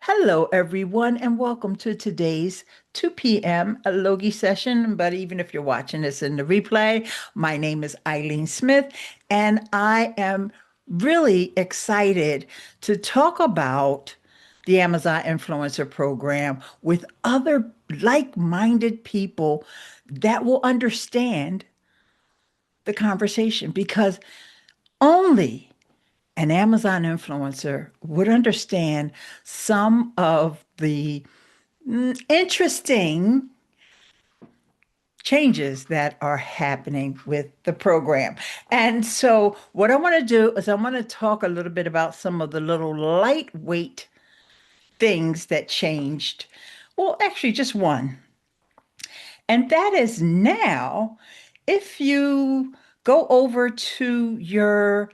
Hello, everyone, and welcome to today's 2 p.m. Logi session. But even if you're watching this in the replay, my name is Eileen Smith, and I am really excited to talk about the Amazon Influencer Program with other like-minded people that will understand the conversation because only an Amazon influencer would understand some of the interesting changes that are happening with the program. And so, what I want to do is I want to talk a little bit about some of the little lightweight things that changed. Well, actually, just one. And that is now, if you go over to your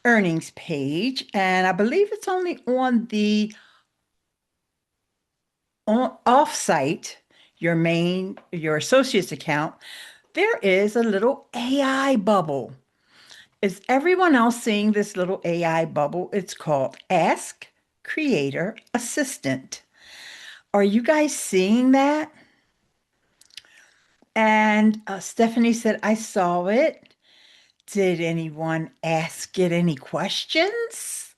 earnings page, and I believe it's only on the off-site, your associate's account, there is a little AI bubble. Is everyone else seeing this little AI bubble? It's called Ask Creator Assistant. Are you guys seeing that? And Stephanie said, I saw it. Did anyone ask it any questions?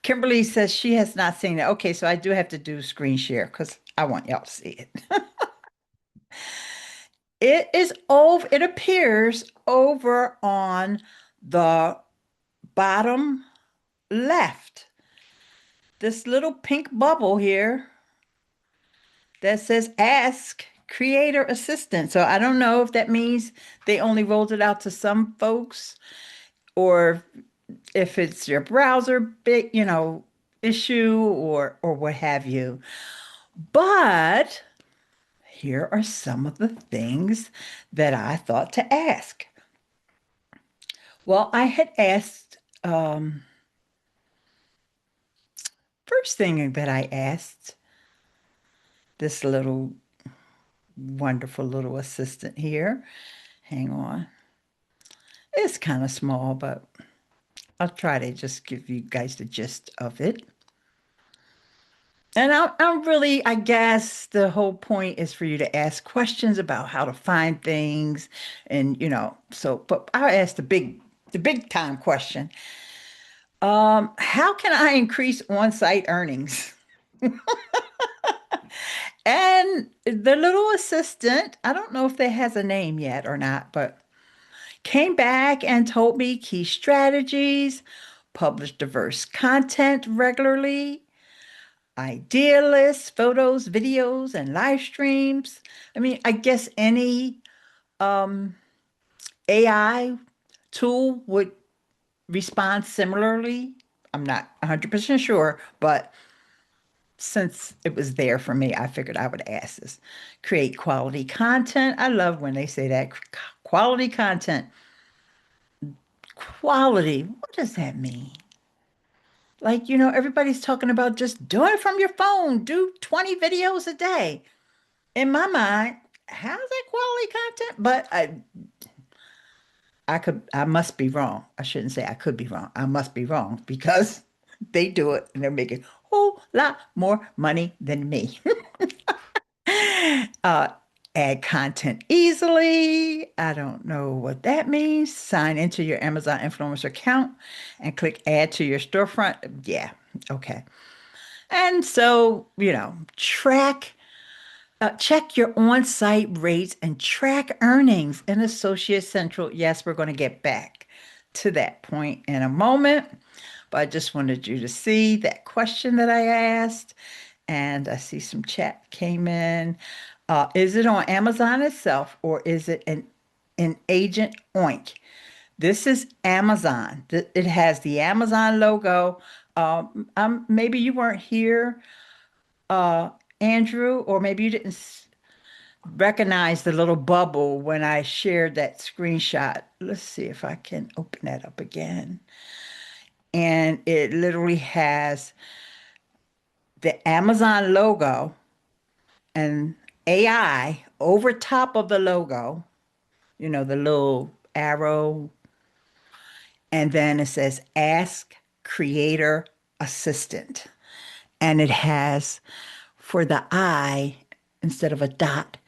Kimberly says she has not seen it. Okay, so I do have to do screen share because I want y'all to see it. It appears over on the bottom left. This little pink bubble here that says Ask Creator Assistant. So I don't know if that means they only rolled it out to some folks or if it's your browser big, issue or what have you. But here are some of the things that I thought to ask. Well, I had asked, first thing that I asked this little wonderful little assistant here, hang on. It's kind of small, but I'll try to just give you guys the gist of it. And I'm really, I guess the whole point is for you to ask questions about how to find things and, but I asked the big time question. How can I increase on-site earnings? And the little assistant, I don't know if that has a name yet or not, but came back and told me key strategies, publish diverse content regularly, idea lists, photos, videos, and live streams. I mean, I guess any um, AI tool would respond similarly. I'm not 100% sure, but since it was there for me, I figured I would ask this. Create quality content. I love when they say that. Quality content. Quality. What does that mean? Like, everybody's talking about just do it from your phone, do 20 videos a day. In my mind, how's that quality content? But I must be wrong. I shouldn't say I could be wrong. I must be wrong because they do it and they're making a whole lot more money than me. Uh, add content easily. I don't know what that means. Sign into your Amazon influencer account and click add to your storefront. Yeah, okay. And so, check your on-site rates and track earnings in Associate Central. Yes, we're going to get back to that point in a moment, but I just wanted you to see that question that I asked. And I see some chat came in. Is it on Amazon itself or is it an agent oink? This is Amazon. It has the Amazon logo. Maybe you weren't here, uh, Andrew, or maybe you didn't recognize the little bubble when I shared that screenshot. Let's see if I can open that up again. And it literally has the Amazon logo and AI over top of the logo, the little arrow. And then it says Ask Creator Assistant. And it has for the I, instead of a dot,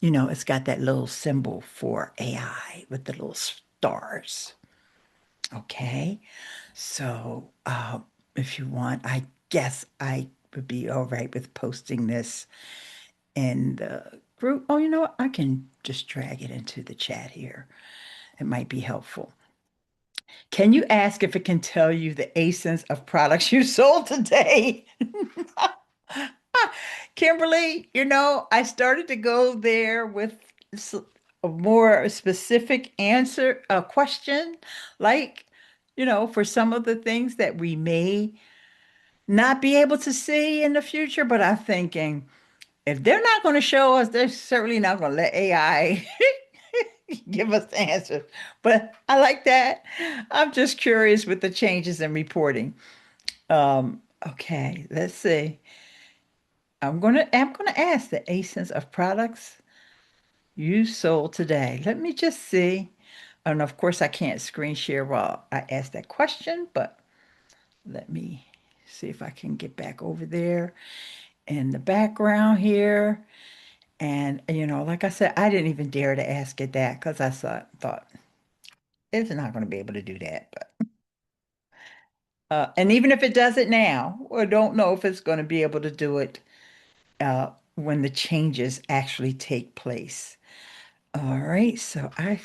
it's got that little symbol for AI with the little stars. Okay. So, if you want, I guess I would be all right with posting this in the group. Oh, you know what? I can just drag it into the chat here. It might be helpful. Can you ask if it can tell you the ASINs of products you sold today? Kimberly, I started to go there with a more specific answer, a question, like, for some of the things that we may not be able to see in the future, but I'm thinking if they're not going to show us, they're certainly not going to let AI give us the answers. But I like that. I'm just curious with the changes in reporting. Okay, let's see. I'm gonna ask the ASINs of products you sold today. Let me just see. And of course, I can't screen share while I ask that question, but let me see if I can get back over there in the background here. And like I said, I didn't even dare to ask it that because I thought it's not going to be able to do that. But and even if it does it now, I don't know if it's going to be able to do it when the changes actually take place. All right, so I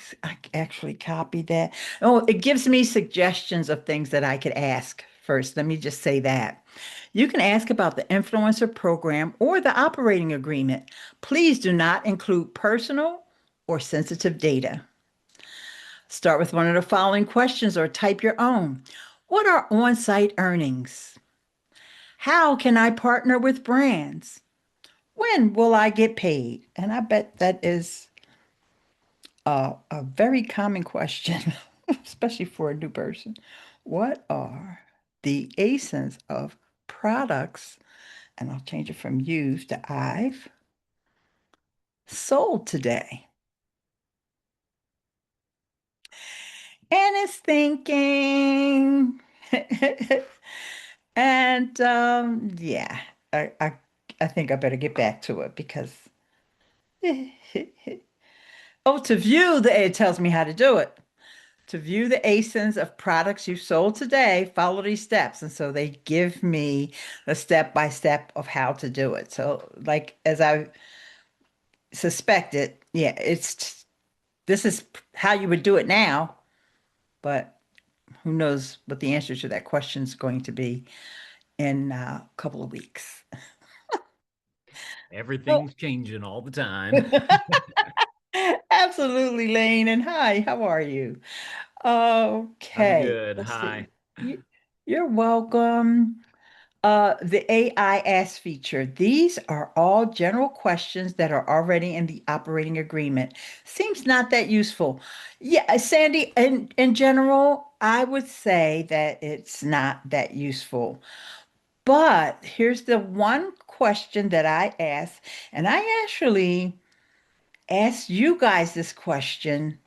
actually copied that. Oh, it gives me suggestions of things that I could ask first. Let me just say that. You can ask about the influencer program or the operating agreement. Please do not include personal or sensitive data. Start with one of the following questions or type your own. What are on-site earnings? How can I partner with brands? When will I get paid? And I bet that is a very common question, especially for a new person. What are the ASINs of products? And I'll change it from used to I've sold today. And it's thinking. And yeah, I think I better get back to it because oh, to view it tells me how to do it. To view the ASINs of products you sold today, follow these steps. And so they give me a step by step of how to do it. So, like as I suspected, yeah, this is how you would do it now, but who knows what the answer to that question is going to be in a couple of weeks. Oh, Everything's changing all the time. absolutely, Lane. And hi, how are you? I'm Okay, good. let's Hi. see. You, you're welcome. The AI Ask feature. These are all general questions that are already in the operating agreement. Seems not that useful. Yeah, Sandy, in general, I would say that it's not that useful. But here's the one question that I asked, and I actually asked you guys this question,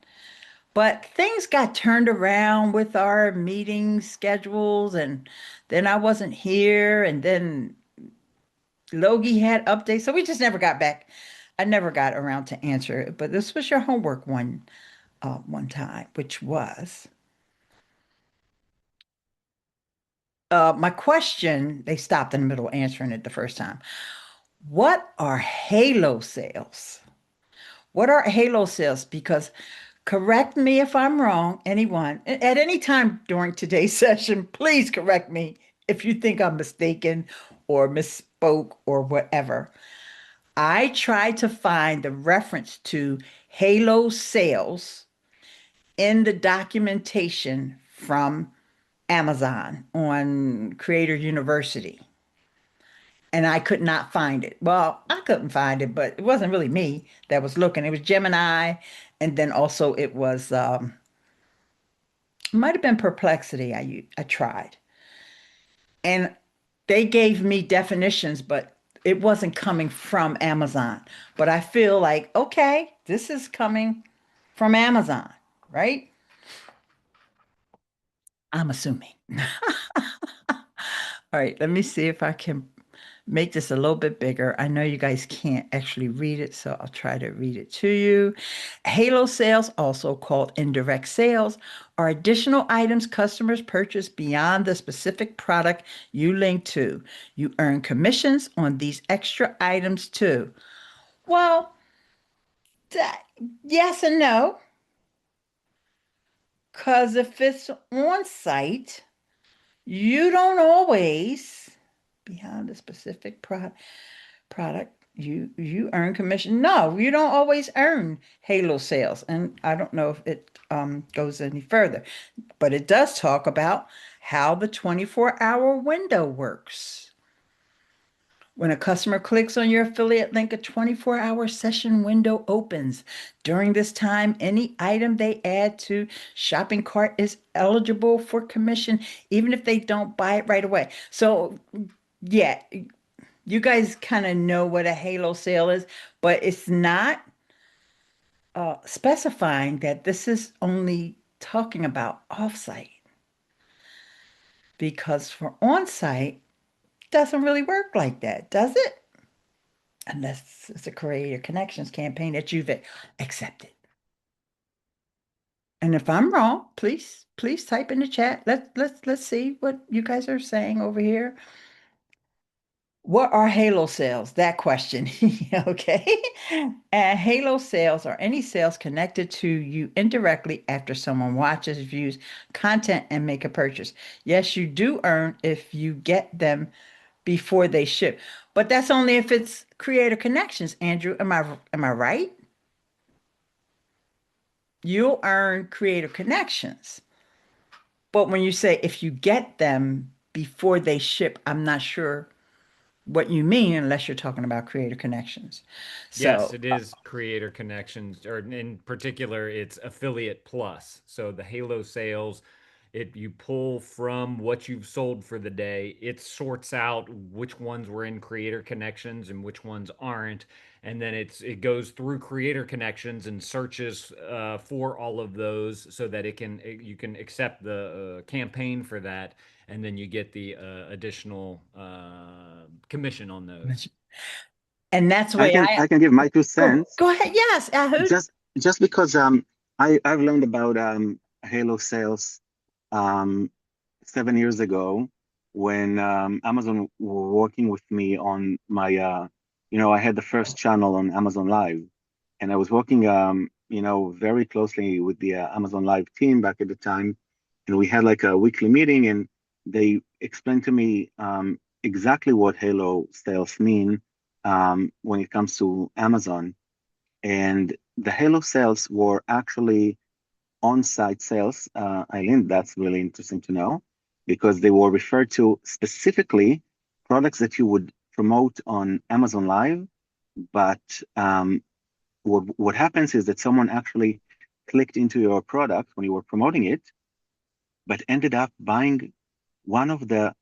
but things got turned around with our meeting schedules, and then I wasn't here, and then Logie had updates, so we just never got back. I never got around to answer it, but this was your homework one time, which was my question. They stopped in the middle of answering it the first time. What are Halo sales? What are Halo sales? Because correct me if I'm wrong, anyone, at any time during today's session, please correct me if you think I'm mistaken or misspoke or whatever. I tried to find the reference to Halo sales in the documentation from Amazon on Creator University, and I could not find it. Well, I couldn't find it, but it wasn't really me that was looking. It was Gemini, and then also it was it might have been Perplexity. I tried, and they gave me definitions, but it wasn't coming from Amazon. But I feel like, okay, this is coming from Amazon, right? I'm assuming. All right, let me see if I can make this a little bit bigger. I know you guys can't actually read it, so I'll try to read it to you. Halo sales, also called indirect sales, are additional items customers purchase beyond the specific product you link to. You earn commissions on these extra items too. Well, that, yes and no, because if it's on site, you don't always beyond a specific product you earn commission. No, you don't always earn Halo sales. And I don't know if it goes any further, but it does talk about how the 24-hour window works. When a customer clicks on your affiliate link, a 24-hour session window opens. During this time, any item they add to shopping cart is eligible for commission, even if they don't buy it right away. So, yeah, you guys kind of know what a Halo sale is, but it's not specifying that this is only talking about offsite because for on-site doesn't really work like that, does it? Unless it's a Creator Connections campaign that you've accepted. And if I'm wrong, please type in the chat. Let's see what you guys are saying over here. What are Halo sales? That question. Okay. And Halo sales are any sales connected to you indirectly after someone watches, views content, and make a purchase. Yes, you do earn if you get them before they ship, but that's only if it's Creator Connections. Andrew, am I right? You'll earn Creator Connections. But when you say if you get them before they ship, I'm not sure what you mean unless you're talking about Creator Connections. Yes, So, it is Creator Connections, or in particular, it's Affiliate Plus. So the Halo sales, it you pull from what you've sold for the day. It sorts out which ones were in Creator Connections and which ones aren't, and then it goes through Creator Connections and searches for all of those so that you can accept the campaign for that, and then you get the additional commission on those. and that's the I way can I I can give my two go. cents. Go ahead. Yes, Ahud. Just just because I've learned about Halo sales um 7 years ago when Amazon were working with me on my I had the first channel on Amazon Live, and I was working very closely with the Amazon Live team back at the time, and we had like a weekly meeting, and they explained to me exactly what Halo sales mean when it comes to Amazon. And the Halo sales were actually on-site sales, Eileen. That's really interesting to know because they were referred to specifically products that you would promote on Amazon Live. But what happens is that someone actually clicked into your product when you were promoting it, but ended up buying one of the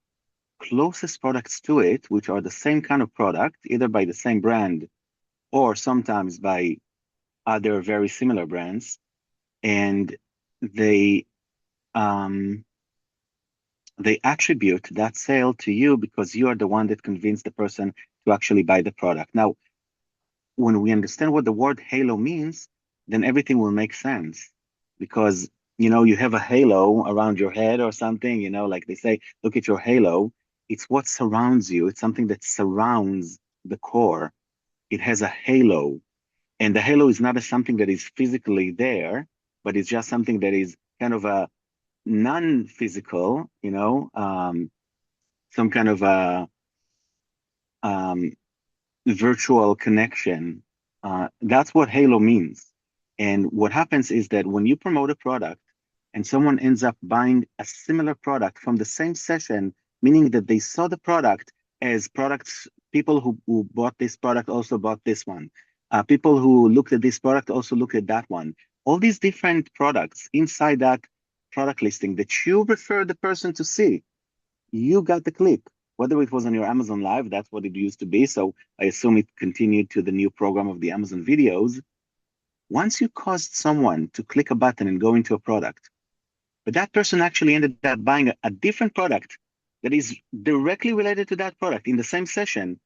closest products to it, which are the same kind of product, either by the same brand or sometimes by other very similar brands, and they um, they attribute that sale to you because you are the one that convinced the person to actually buy the product. Now, when we understand what the word halo means, then everything will make sense because you have a halo around your head or something, like they say, look at your halo. It's what surrounds you. It's something that surrounds the core. It has a halo. And the halo is not something that is physically there, but it's just something that is kind of a non-physical, some kind of a um, virtual connection. That's what halo means. And what happens is that when you promote a product and someone ends up buying a similar product from the same session, meaning that they saw the product as products, people who bought this product also bought this one. People who looked at this product also looked at that one. All these different products inside that product listing that you refer the person to see, you got the click. Whether it was on your Amazon Live, that's what it used to be. So I assume it continued to the new program of the Amazon videos. Once you caused someone to click a button and go into a product, but that person actually ended up buying a different product that is directly related to that product in the same session.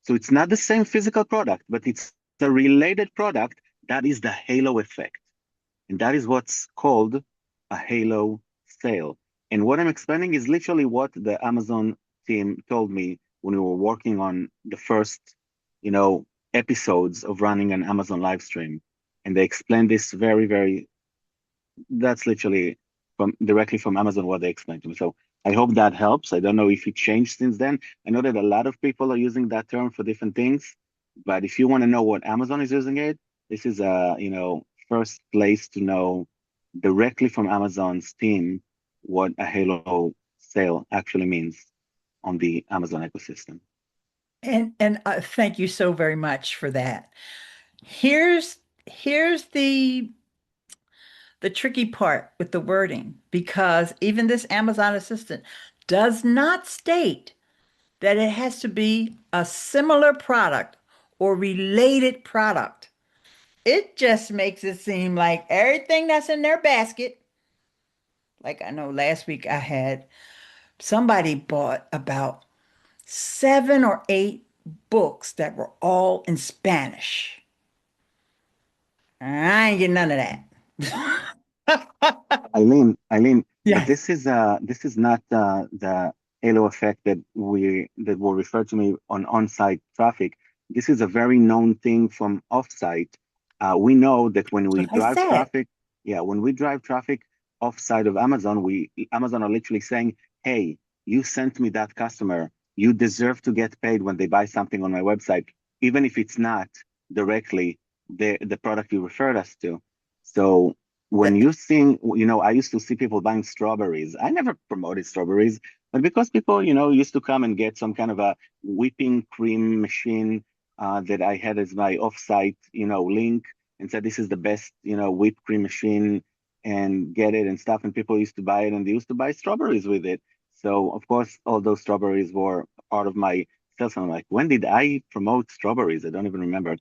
So it's not the same physical product, but it's a related product. That is the halo effect. And that is what's called a halo sale. And what I'm explaining is literally what the Amazon team told me when we were working on the first, episodes of running an Amazon live stream. And they explained this very, very, that's literally from directly from Amazon what they explained to me. So I hope that helps. I don't know if it changed since then. I know that a lot of people are using that term for different things, but if you want to know what Amazon is using it, this is a, first place to know directly from Amazon's team what a Halo sale actually means on the Amazon ecosystem. And thank you so very much for that. Here's the tricky part with the wording, because even this Amazon assistant does not state that it has to be a similar product or related product. It just makes it seem like everything that's in their basket, like I know last week I had somebody bought about 7 or 8 books that were all in Spanish. I ain't getting none of that. Eileen, but Yes. this is not the halo effect that will refer to me on on-site traffic. This is a very known thing from off-site. We know that when That's we what I drive said. traffic, yeah, when we drive traffic off-site of Amazon, Amazon are literally saying, "Hey, you sent me that customer. You deserve to get paid when they buy something on my website, even if it's not directly the product you referred us to." So when That, you think, I used to see people buying strawberries. I never promoted strawberries, but because people, used to come and get some kind of a whipping cream machine that I had as my offsite, link and said, this is the best, whipped cream machine and get it and stuff. And people used to buy it and they used to buy strawberries with it. So of course, all those strawberries were part of my sales. And I'm like, when did I promote strawberries? I don't even remember.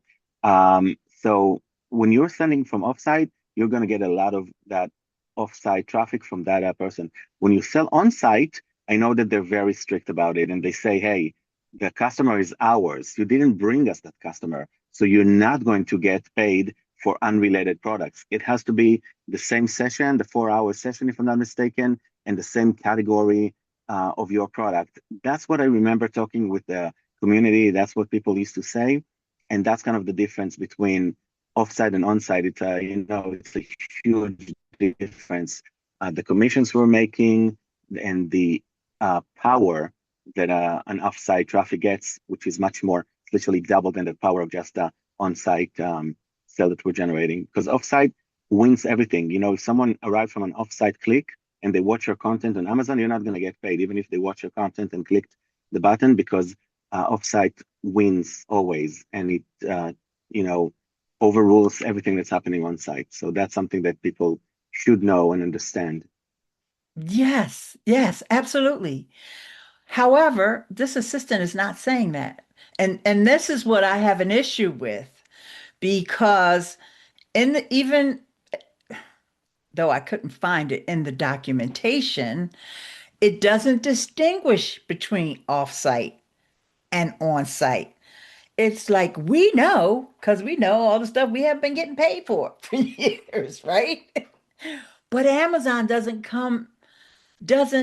So when you're sending from offsite, you're going to get a lot of that off-site traffic from that person. When you sell on-site, I know that they're very strict about it and they say, hey, the customer is ours. You didn't bring us that customer. So you're not going to get paid for unrelated products. It has to be the same session, the 4-hour session, if I'm not mistaken, and the same category of your product. That's what I remember talking with the community. That's what people used to say. And that's kind of the difference between offsite and onsite. It's a huge difference. The commissions we're making and the power that an offsite traffic gets, which is much more, literally double than the power of just on-site sale that we're generating. Because offsite wins everything. If someone arrived from an offsite click and they watch your content on Amazon, you're not going to get paid, even if they watch your content and clicked the button, because offsite wins always, and it overrules everything that's happening on site. So that's something that people should know and understand. yes, yes, absolutely. However, this assistant is not saying that. And this is what I have an issue with, because even though I couldn't find it in the documentation, it doesn't distinguish between offsite and on-site. It's like we know, because we know all the stuff we have been getting paid for years, right? But Amazon doesn't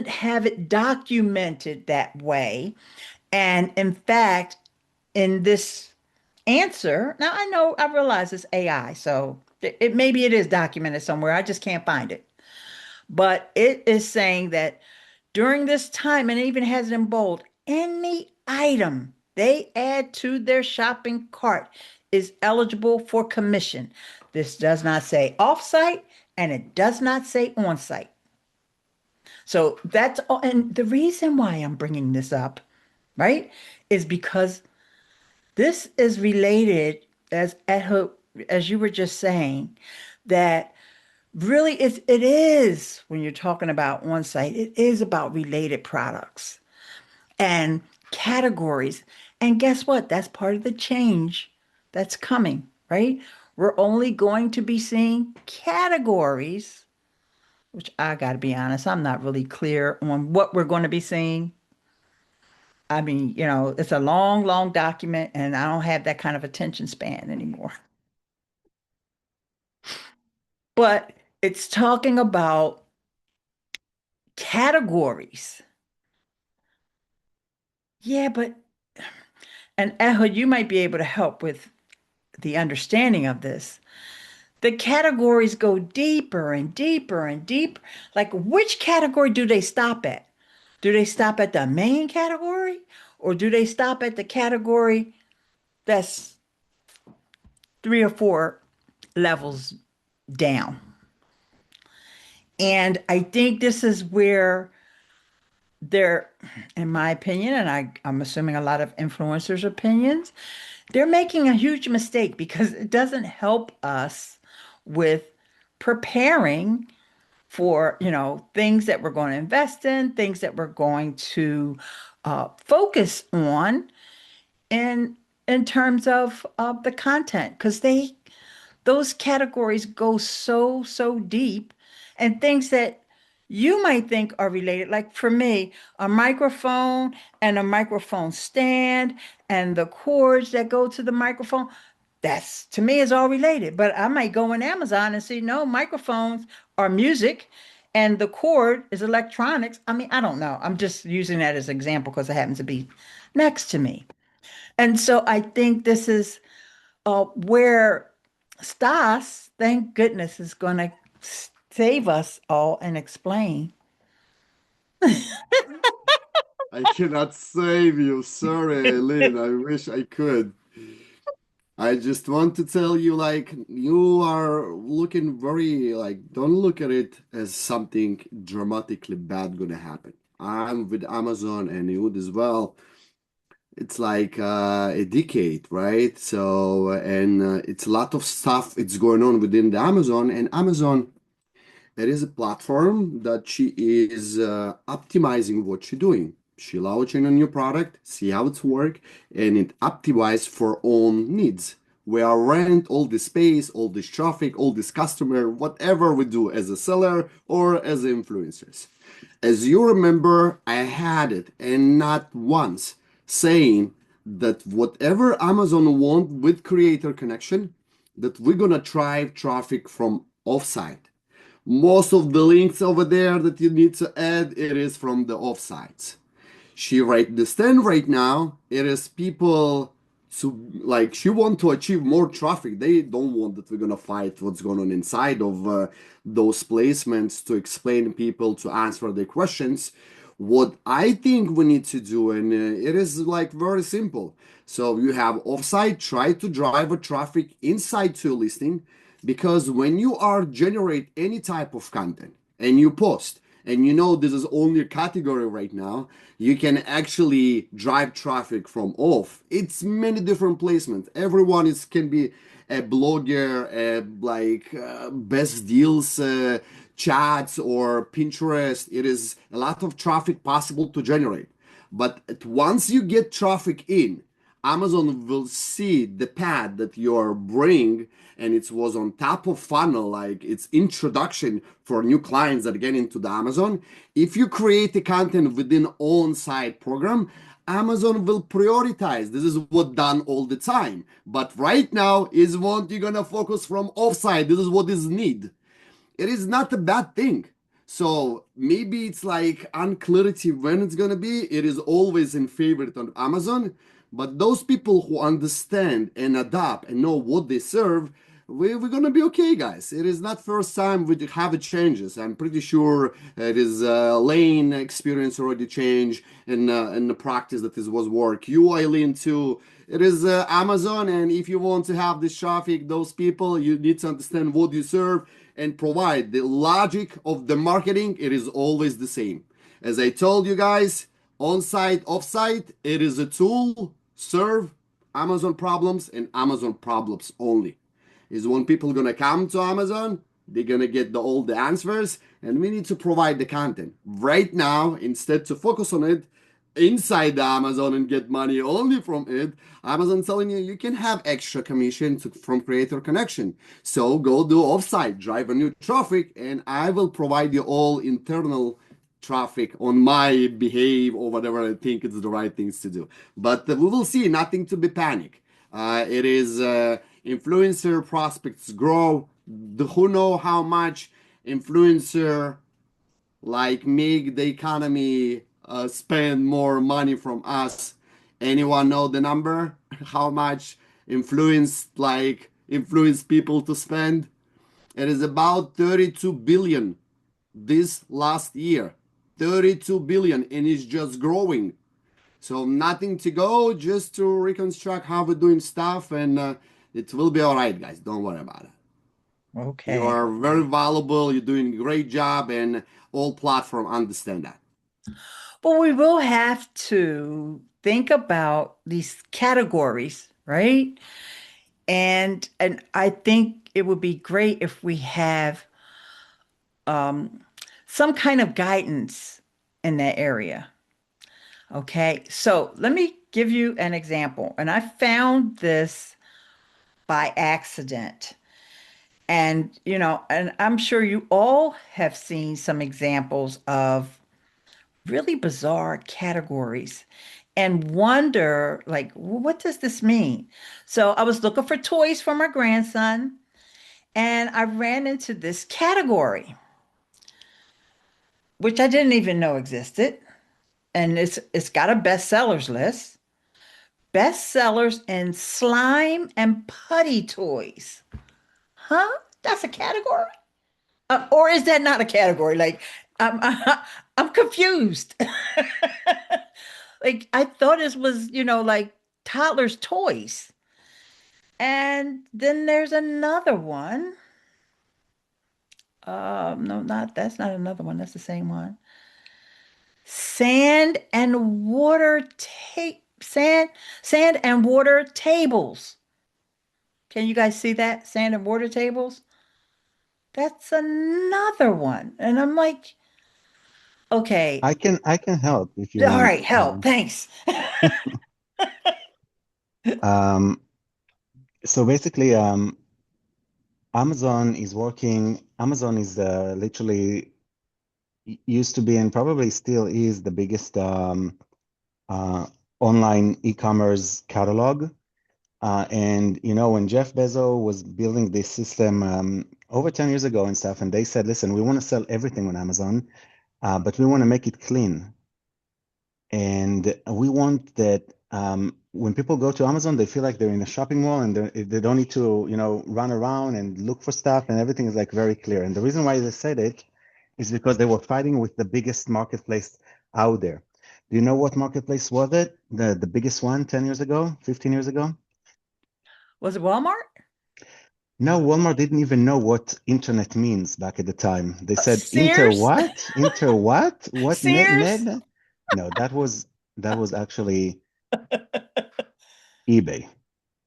have it documented that way. And in fact, in this answer, now I realize it's AI, so maybe it is documented somewhere. I just can't find it. But it is saying that during this time, and it even has it in bold, any item they add to their shopping cart is eligible for commission. This does not say offsite and it does not say on-site. So that's all. And the reason why I'm bringing this up, right, is because this is related, as you were just saying, that really it is, when you're talking about on-site, it is about related products and categories. And guess what? That's part of the change that's coming, right? We're only going to be seeing categories which I got to be honest, I'm not really clear on what we're going to be seeing. I mean, it's a long, long document, and I don't have that kind of attention span anymore. But it's talking about categories. Yeah, and Ehud, you might be able to help with the understanding of this. The categories go deeper and deeper and deeper. Like, which category do they stop at? Do they stop at the main category? Or do they stop at the category that's 3 or 4 levels down? And I think this is where they're, in my opinion, and I'm assuming a lot of influencers' opinions, they're making a huge mistake because it doesn't help us with preparing for, things that we're going to invest in, things that we're going to focus on in terms of the content, because those categories go so deep, and things that you might think are related. Like for me, a microphone and a microphone stand and the cords that go to the microphone, that's to me is all related. But I might go on Amazon and see no, microphones are music and the cord is electronics. I mean, I don't know. I'm just using that as an example because it happens to be next to me. And so I think this is where Stas, thank goodness, is going to save us all and explain. I cannot save you. Sorry, Eileen. I wish I could. I just want to tell you, like, you are looking very, like, don't look at it as something dramatically bad gonna happen. I'm with Amazon and you as well. It's like a decade, right? So, and it's a lot of stuff it's going on within the Amazon, and Amazon, it is a platform that she is optimizing what she's doing. She launching a new product, see how it's work, and it optimized for own needs. We are rent all the space, all this traffic, all this customer, whatever we do as a seller or as influencers. As you remember, I had it, and not once, saying that whatever Amazon want with creator connection, that we're gonna drive traffic from offsite. Most of the links over there that you need to add, it is from the offsites. She right the stand right now, it is people to like she want to achieve more traffic. They don't want that we're gonna fight what's going on inside of those placements to explain people to answer their questions. What I think we need to do, and it is like very simple. So you have offsite, try to drive a traffic inside to a listing, because when you are generate any type of content and you post, and you know this is only a category right now, you can actually drive traffic from off. It's many different placements. Everyone is can be a blogger, best deals chats or Pinterest. It is a lot of traffic possible to generate. But once you get traffic in, Amazon will see the pad that you're bring, and it was on top of funnel, like it's introduction for new clients that get into the Amazon. If you create the content within on-site program, Amazon will prioritize. This is what done all the time. But right now is what you're gonna focus from offsite. This is what is need. It is not a bad thing. So maybe it's like unclarity when it's gonna be. It is always in favor on Amazon. But those people who understand and adapt and know what they serve, we're gonna be okay, guys. It is not first time we have changes. I'm pretty sure it is Lane experience already changed in the practice that this was work. You, Eileen, too. It is Amazon, and if you want to have this traffic, those people, you need to understand what you serve and provide the logic of the marketing. It is always the same. As I told you guys, on-site, off-site, it is a tool, serve Amazon problems and Amazon problems only. Is when people are gonna come to Amazon, they're gonna get all the answers, and we need to provide the content. Right now, instead to focus on it, inside the Amazon and get money only from it. Amazon telling you you can have extra commission from creator connection. So go do offsite, drive a new traffic, and I will provide you all internal traffic on my behave or whatever I think it's the right things to do. But we will see, nothing to be panic. It is influencer prospects grow. Who know how much influencer like make the economy spend more money from us? Anyone know the number? How much influence people to spend? It is about 32 billion this last year. 32 billion, and it's just growing. So nothing to go, just to reconstruct how we're doing stuff, and it will be all right, guys. Don't worry about it. You Okay. are very valuable. You're doing a great job, and all platform understand that. But we will have to think about these categories, right? And I think it would be great if we have some kind of guidance in that area. Okay, so let me give you an example. And I found this by accident. And, and I'm sure you all have seen some examples of really bizarre categories and wonder, like, what does this mean? So I was looking for toys for my grandson, and I ran into this category, which I didn't even know existed. And it's got a bestsellers list. Bestsellers in slime and putty toys. Huh? That's a category? Or is that not a category? Like, I'm I'm confused. Like, I thought this was, like toddlers' toys. And then there's another one. No, that's not another one. That's the same one. Sand and water sand and water tables. Can you guys see that? Sand and water tables? That's another one. And I'm like, okay, I can help if you all want. right, help. Thanks. Um, so basically, Amazon is literally used to be and probably still is the biggest uh, online e-commerce catalog. And when Jeff Bezos was building this system over 10 years ago and stuff, and they said, listen, we want to sell everything on Amazon, but we want to make it clean. And we want that when people go to Amazon, they feel like they're in a shopping mall and they don't need to, run around and look for stuff, and everything is like very clear. And the reason why they said it is because they were fighting with the biggest marketplace out there. Do you know what marketplace was it? The biggest one 10 years ago, 15 years ago? Was it Walmart? No, Walmart didn't even know what internet means back at the time. They said, "Inter Sears? what? Inter what? What Sears? net?" No, that was actually eBay.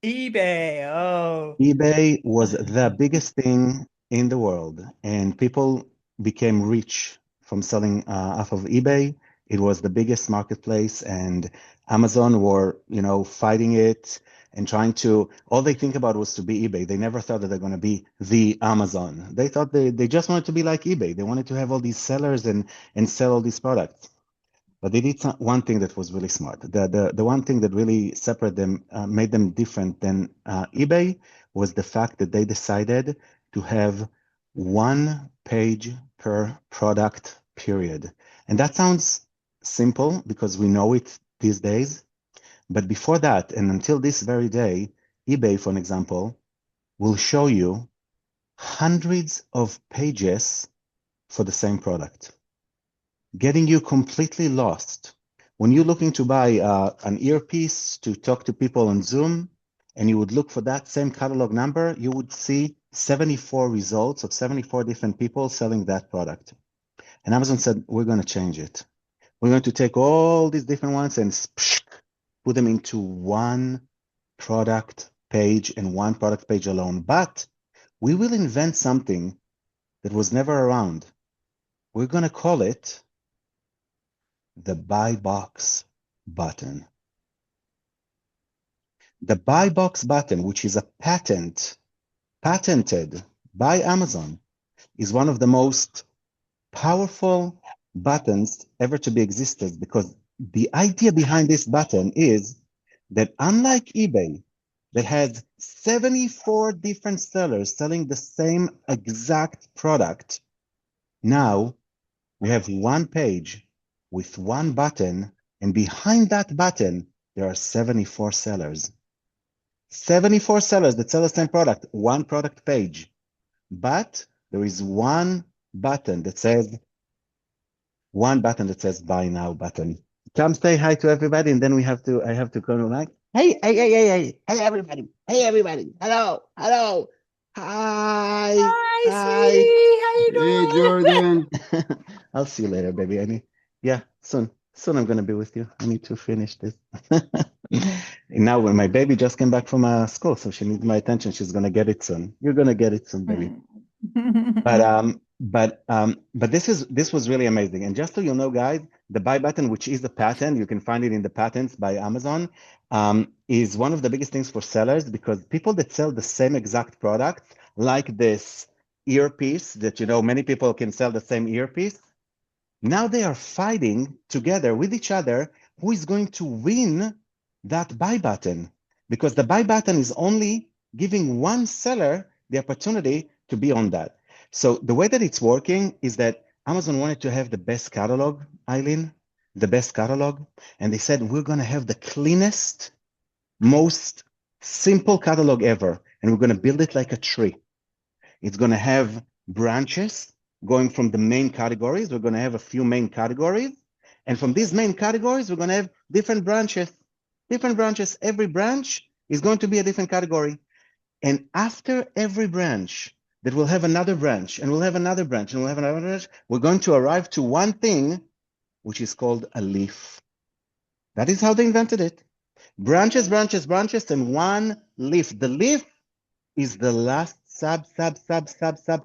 eBay. Oh. eBay was the biggest thing in the world, and people became rich from selling off of eBay. It was the biggest marketplace, and Amazon were, fighting it and trying to. All they think about was to be eBay. They never thought that they're going to be the Amazon. They thought they just wanted to be like eBay. They wanted to have all these sellers and sell all these products. But they did one thing that was really smart. The one thing that really separated them, made them different than eBay, was the fact that they decided to have one page per product, period. And that sounds simple because we know it these days. But before that, and until this very day, eBay, for an example, will show you hundreds of pages for the same product, getting you completely lost. When you're looking to buy an earpiece to talk to people on Zoom, and you would look for that same catalog number, you would see 74 results of 74 different people selling that product. And Amazon said, we're going to change it. We're going to take all these different ones and put them into one product page and one product page alone. But we will invent something that was never around. We're going to call it the buy box. button. The buy box button, which is a patented by Amazon, is one of the most powerful buttons ever to be existed, because the idea behind this button is that unlike eBay, that has 74 different sellers selling the same exact product, now we have one page with one button, and behind that button, there are 74 sellers. 74 sellers that sell the same product, one product page. But there is one button that says buy now button. Come say hi to everybody, and then I have to go like, hey, everybody, hello, hi, Hi, sweetie. How you Hey, doing? Jordan. I'll see you later, baby. Soon I'm gonna be with you. I need to finish this. And now when my baby just came back from school, so she needs my attention. She's gonna get it soon. You're gonna get it soon, baby. But this was really amazing. And just so you know, guys, the buy button, which is a patent, you can find it in the patents by Amazon, is one of the biggest things for sellers, because people that sell the same exact product, like this earpiece that, many people can sell the same earpiece. Now they are fighting together with each other who is going to win that buy button, because the buy button is only giving one seller the opportunity to be on that. So the way that it's working is that Amazon wanted to have the best catalog, Eileen, the best catalog. And they said, we're going to have the cleanest, most simple catalog ever. And we're going to build it like a tree. It's going to have branches going from the main categories. We're going to have a few main categories. And from these main categories, we're going to have different branches. Every branch is going to be a different category. And after every branch, that will have another branch, and we'll have another branch, and we'll have another branch, we're going to arrive to one thing, which is called a leaf. That is how they invented it. Branches, and one leaf. The leaf is the last sub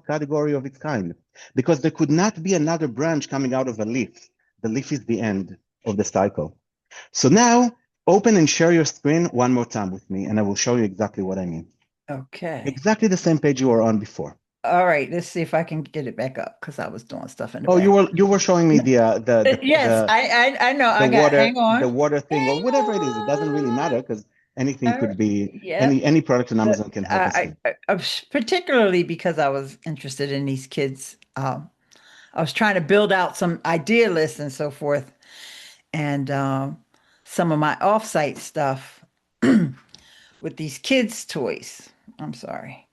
category of its kind, because there could not be another branch coming out of a leaf. The leaf is the end of the cycle. So now, open and share your screen one more time with me, and I will show you exactly what I mean. Okay. Exactly the same page you were on before. All right. Let's see if I can get it back up, because I was doing stuff in the Oh, back. you were showing me the Yes, I know. I the got. water Hang on. the water thing, or Hang whatever it is. It doesn't really on. matter, because anything could be Yeah. any product on Amazon can help us. Particularly because I was interested in these kids. I was trying to build out some idea lists and so forth, and some of my offsite stuff with these kids' toys. I'm sorry.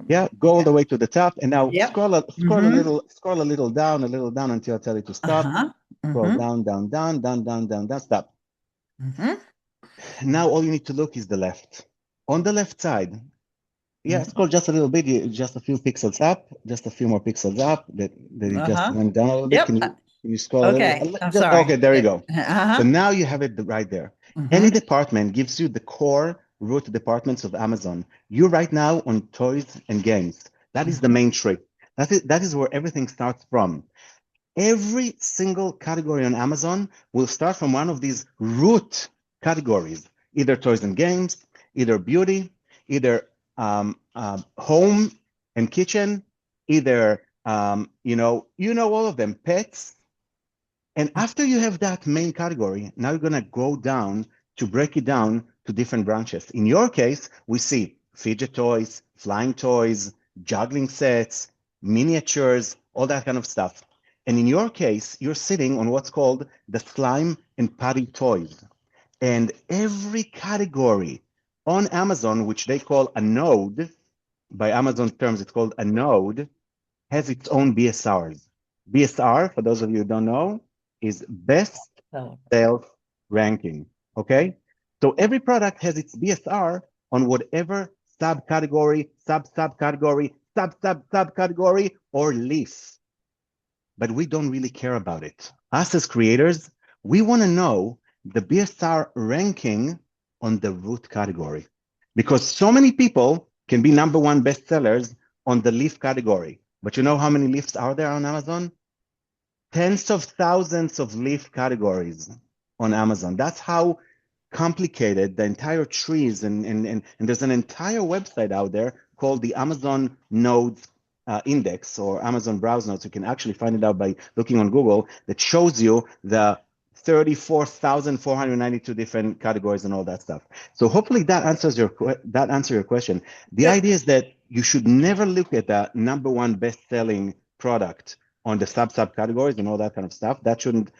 Yeah, go all the way to the top, and now Yep. scroll a little down until I tell you to stop. Scroll down, stop. Now all you need to look is the left. On the left side, scroll just a little bit, just a few pixels up, just a few more pixels up. That it just went down a little bit. Yep. Can you scroll a Okay. little? I'm sorry. Okay, there you go. So now you have it right there. Any department gives you the core root departments of Amazon. You're right now on toys and games. That is the main tree. That is where everything starts from. Every single category on Amazon will start from one of these root categories, either toys and games, either beauty, either home and kitchen, either all of them, pets. And after you have that main category, now you're gonna go down to break it down to different branches. In your case, we see fidget toys, flying toys, juggling sets, miniatures, all that kind of stuff. And in your case, you're sitting on what's called the slime and putty toys. And every category on Amazon, which they call a node, by Amazon terms, it's called a node, has its own BSRs. BSR, for those of you who don't know, is best sales ranking, okay? So every product has its BSR on whatever subcategory, subcategory, subcategory, or leaf. But we don't really care about it. Us as creators, we want to know the BSR ranking on the root category, because so many people can be #1 bestsellers on the leaf category. But you know how many leaves are there on Amazon? Tens of thousands of leaf categories. on Amazon. That's how complicated the entire trees and there's an entire website out there called the Amazon Nodes Index or Amazon Browse Nodes. You can actually find it out by looking on Google that shows you the 34,492 different categories and all that stuff. So hopefully that answers your question. The idea is that you should never look at the number one best-selling product on the subcategories and all that kind of stuff. That shouldn't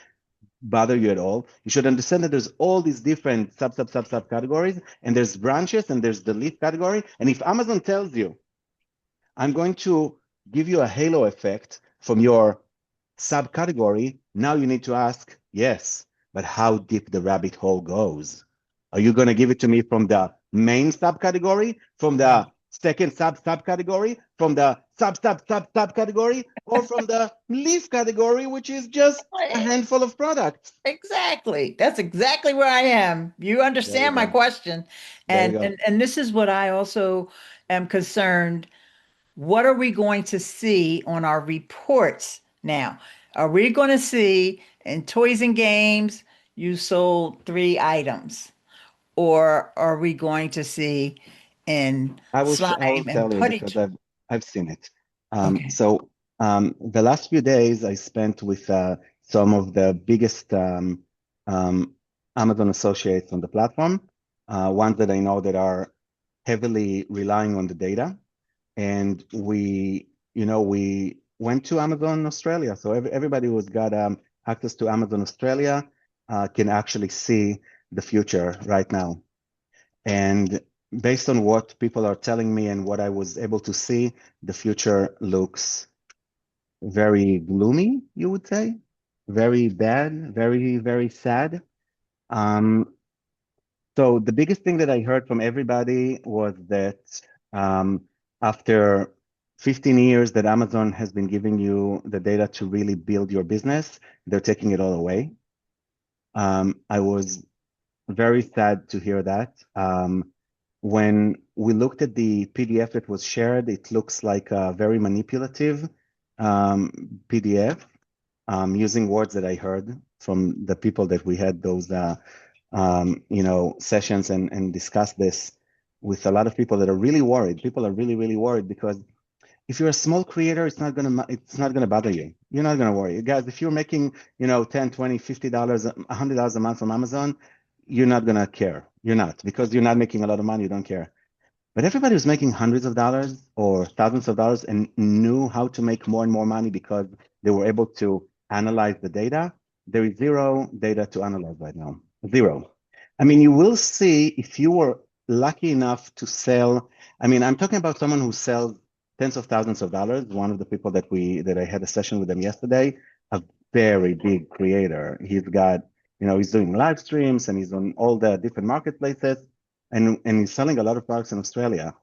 bother you at all. You should understand that there's all these different subcategories, and there's branches, and there's the leaf category. And if Amazon tells you, I'm going to give you a halo effect from your subcategory, now you need to ask, yes, but how deep the rabbit hole goes. Are you going to give it to me from the main subcategory, from the second subcategory, from the subcategory, or from the leaf category, which is just a handful of products? Exactly. That's exactly where I am. You understand my go. question. There you And this is what I also am concerned. What are we going to see on our reports now? Are we going to see in toys and games, you sold 3 items? Or are we going to see in I will slime and tell you putty? because I've seen it. Okay. So the last few days I spent with some of the biggest Amazon associates on the platform, ones that I know that are heavily relying on the data. And we went to Amazon Australia. So everybody who's got access to Amazon Australia can actually see the future right now. And based on what people are telling me and what I was able to see, the future looks very gloomy, you would say, very bad, very, very sad. So the biggest thing that I heard from everybody was that after 15 years that Amazon has been giving you the data to really build your business, they're taking it all away. I was very sad to hear that. When we looked at the PDF that was shared, it looks like a very manipulative PDF using words that I heard from the people that we had those sessions and discussed this with a lot of people that are really worried. People are really, really worried because if you're a small creator, it's not gonna bother you. You're not gonna worry. Guys, if you're making, $10, $20, $50, $100 a month from Amazon, you're not gonna care. You're not, because you're not making a lot of money, you don't care. But everybody who's making hundreds of dollars or thousands of dollars and knew how to make more and more money because they were able to analyze the data, there is zero data to analyze right now. Zero. I mean, you will see if you were lucky enough to sell. I mean, I'm talking about someone who sells tens of thousands of dollars. One of the people that I had a session with them yesterday, a very big creator. He's got, he's doing live streams and he's on all the different marketplaces and he's selling a lot of products in Australia.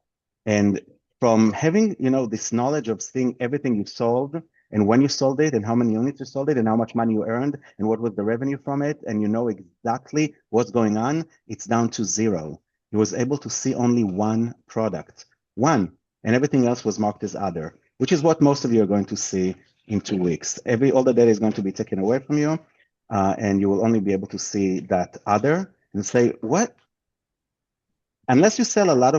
And from having, this knowledge of seeing everything you've sold and when you sold it and how many units you sold it and how much money you earned and what was the revenue from it, and you know exactly what's going on, it's down to zero. He was able to see only one product, one, and everything else was marked as other, which is what most of you are going to see in 2 weeks. All the data is going to be taken away from you, and you will only be able to see that other and say, what? Unless you sell a lot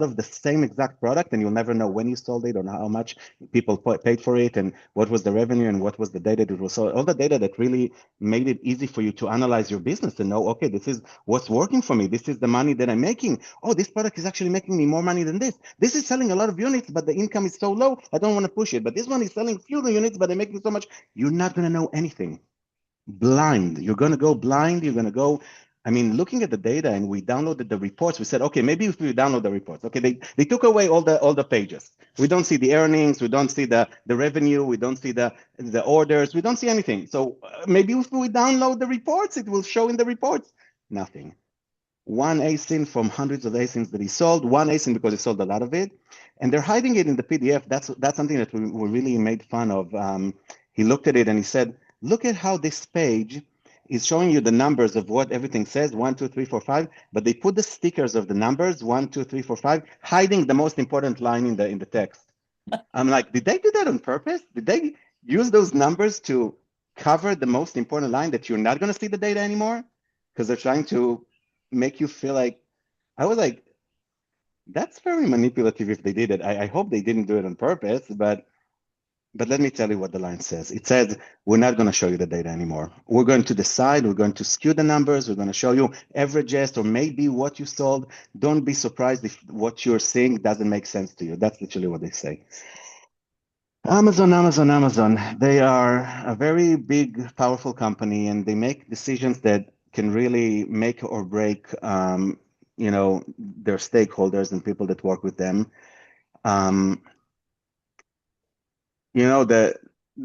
of the same exact product, and you'll never know when you sold it or how much people paid for it and what was the revenue and what was the data that was sold. All the data that really made it easy for you to analyze your business and know, okay, this is what's working for me. This is the money that I'm making. Oh, this product is actually making me more money than this. This is selling a lot of units, but the income is so low, I don't want to push it. But this one is selling fewer units, but they're making so much. You're not going to know anything. Blind. You're going to go blind. You're going to go. I mean, looking at the data, and we downloaded the reports. We said, okay, maybe if we download the reports, okay, they took away all the pages. We don't see the earnings, we don't see the revenue, we don't see the orders, we don't see anything. So maybe if we download the reports, it will show in the reports. Nothing. One ASIN from hundreds of ASINs that he sold, one ASIN because he sold a lot of it, and they're hiding it in the PDF. That's something that we really made fun of. He looked at it and he said, look at how this page is showing you the numbers of what everything says, 1, 2, 3, 4, 5, but they put the stickers of the numbers, 1, 2, 3, 4, 5, hiding the most important line in the text. I'm like, did they do that on purpose? Did they use those numbers to cover the most important line that you're not going to see the data anymore? because they're trying to make you feel like, I was like, that's very manipulative if they did it. I hope they didn't do it on purpose, but let me tell you what the line says. It says, we're not going to show you the data anymore. We're going to decide, we're going to skew the numbers, we're going to show you averages or maybe what you sold. Don't be surprised if what you're seeing doesn't make sense to you. That's literally what they say. Amazon. They are a very big, powerful company, and they make decisions that can really make or break, their stakeholders and people that work with them. Um, the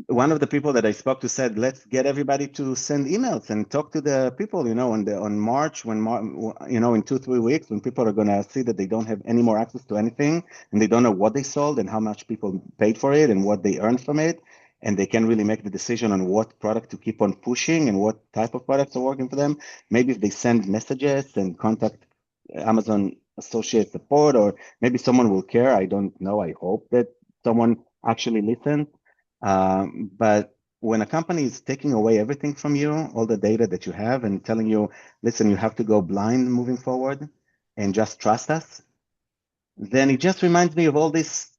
one of the people that I spoke to said, let's get everybody to send emails and talk to the people, on March, in 2-3 weeks, when people are going to see that they don't have any more access to anything and they don't know what they sold and how much people paid for it and what they earned from it. And they can really make the decision on what product to keep on pushing and what type of products are working for them. Maybe if they send messages and contact Amazon associate support, or maybe someone will care. I don't know. I hope that someone actually listens. But when a company is taking away everything from you, all the data that you have, and telling you, listen, you have to go blind moving forward and just trust us, then it just reminds me of all this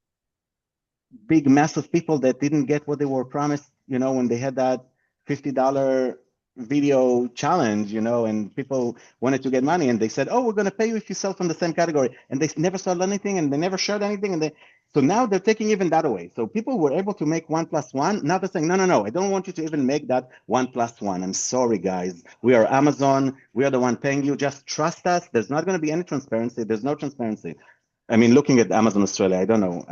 big mass of people that didn't get what they were promised, when they had that $50 video challenge, and people wanted to get money and they said, oh, we're going to pay you if you sell from the same category. And they never sold anything and they never shared anything. So now they're taking even that away. So people were able to make 1 + 1. Now they're saying, no, I don't want you to even make that 1 + 1. I'm sorry, guys. We are Amazon. We are the one paying you. Just trust us. There's not going to be any transparency. There's no transparency. I mean, looking at Amazon Australia, I don't know.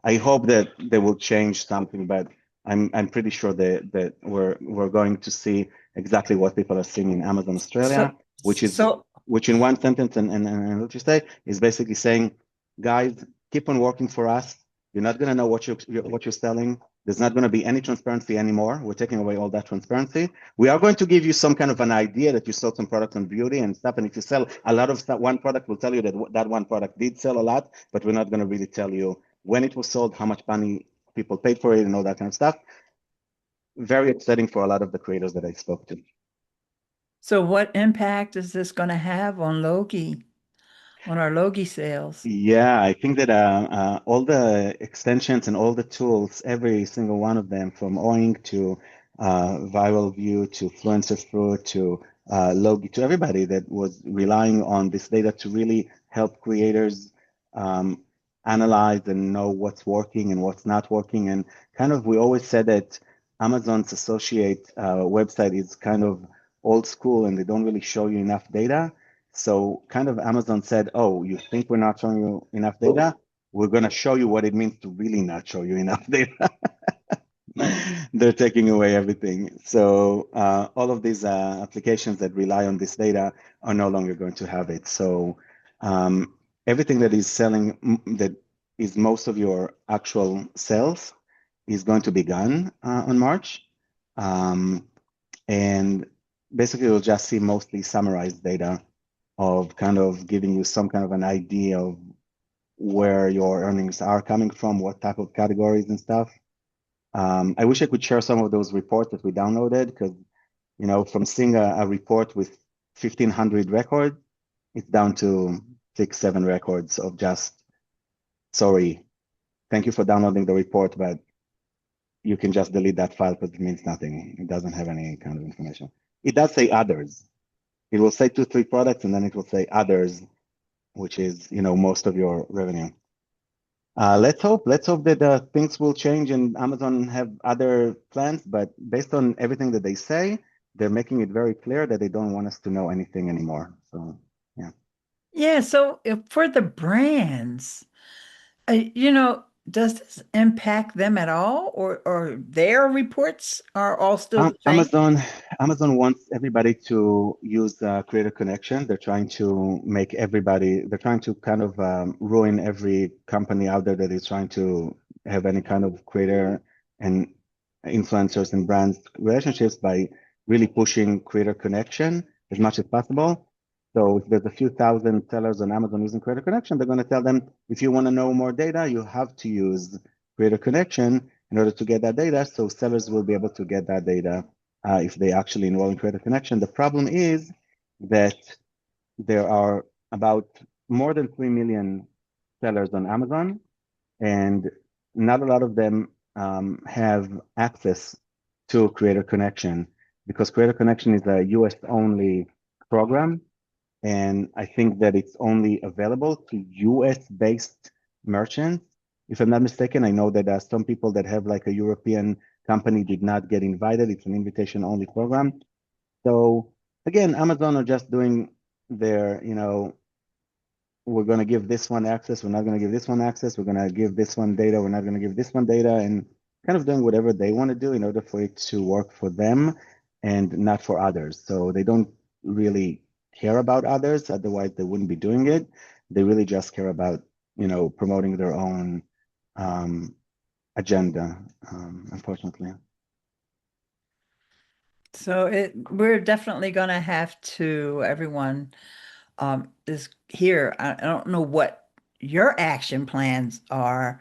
I hope that they will change something, but I'm pretty sure that we're going to see exactly what people are seeing in Amazon Australia, which in one sentence and what you say is basically saying, guys, keep on working for us. You're not going to know what you're selling. There's not going to be any transparency anymore. We're taking away all that transparency. We are going to give you some kind of an idea that you sold some products on beauty and stuff. And if you sell a lot of stuff, one product will tell you that one product did sell a lot, but we're not going to really tell you when it was sold, how much money people paid for it, and all that kind of stuff. Very upsetting for a lot of the creators that I spoke to. So what impact is this going to have on Logi, on our Logi sales? Yeah, I think that all the extensions and all the tools, every single one of them, from Oink to Viral View to Fluencer Fruit to Logi, to everybody that was relying on this data to really help creators analyze and know what's working and what's not working. And kind of, we always said that Amazon's associate website is kind of old school and they don't really show you enough data. So kind of Amazon said, oh, you think we're not showing you enough data? We're going to show you what it means to really not show you enough data. They're taking away everything. So all of these applications that rely on this data are no longer going to have it. So everything that is selling, that is most of your actual sales, is going to be gone on March. And basically, you'll just see mostly summarized data of kind of giving you some kind of an idea of where your earnings are coming from, what type of categories and stuff. I wish I could share some of those reports that we downloaded, because, from seeing a report with 1,500 records, it's down to 6-7 records of just, sorry, thank you for downloading the report, but you can just delete that file because it means nothing. It doesn't have any kind of information. It does say others. It will say 2-3 products, and then it will say others, which is, most of your revenue. Let's hope that things will change and Amazon have other plans, but based on everything that they say, they're making it very clear that they don't want us to know anything anymore. So, yeah. Yeah, so for the brands, does this impact them at all, or their reports are all still the same? Amazon wants everybody to use Creator Connection. They're trying to kind of ruin every company out there that is trying to have any kind of creator and influencers and brands relationships by really pushing Creator Connection as much as possible. So if there's a few thousand sellers on Amazon using Creator Connection, they're going to tell them, if you want to know more data, you have to use Creator Connection in order to get that data. So sellers will be able to get that data if they actually enroll in Creator Connection. The problem is that there are about more than 3 million sellers on Amazon, and not a lot of them have access to Creator Connection because Creator Connection is a US only program. And I think that it's only available to US based merchants. If I'm not mistaken, I know that some people that have like a European company did not get invited. It's an invitation only program. So again, Amazon are just doing their, we're going to give this one access. We're not going to give this one access. We're going to give this one data. We're not going to give this one data, and kind of doing whatever they want to do in order for it to work for them and not for others. So they don't really care about others. Otherwise, they wouldn't be doing it. They really just care about, promoting their own agenda, unfortunately. So we're definitely going to have to, everyone is here. I don't know what your action plans are,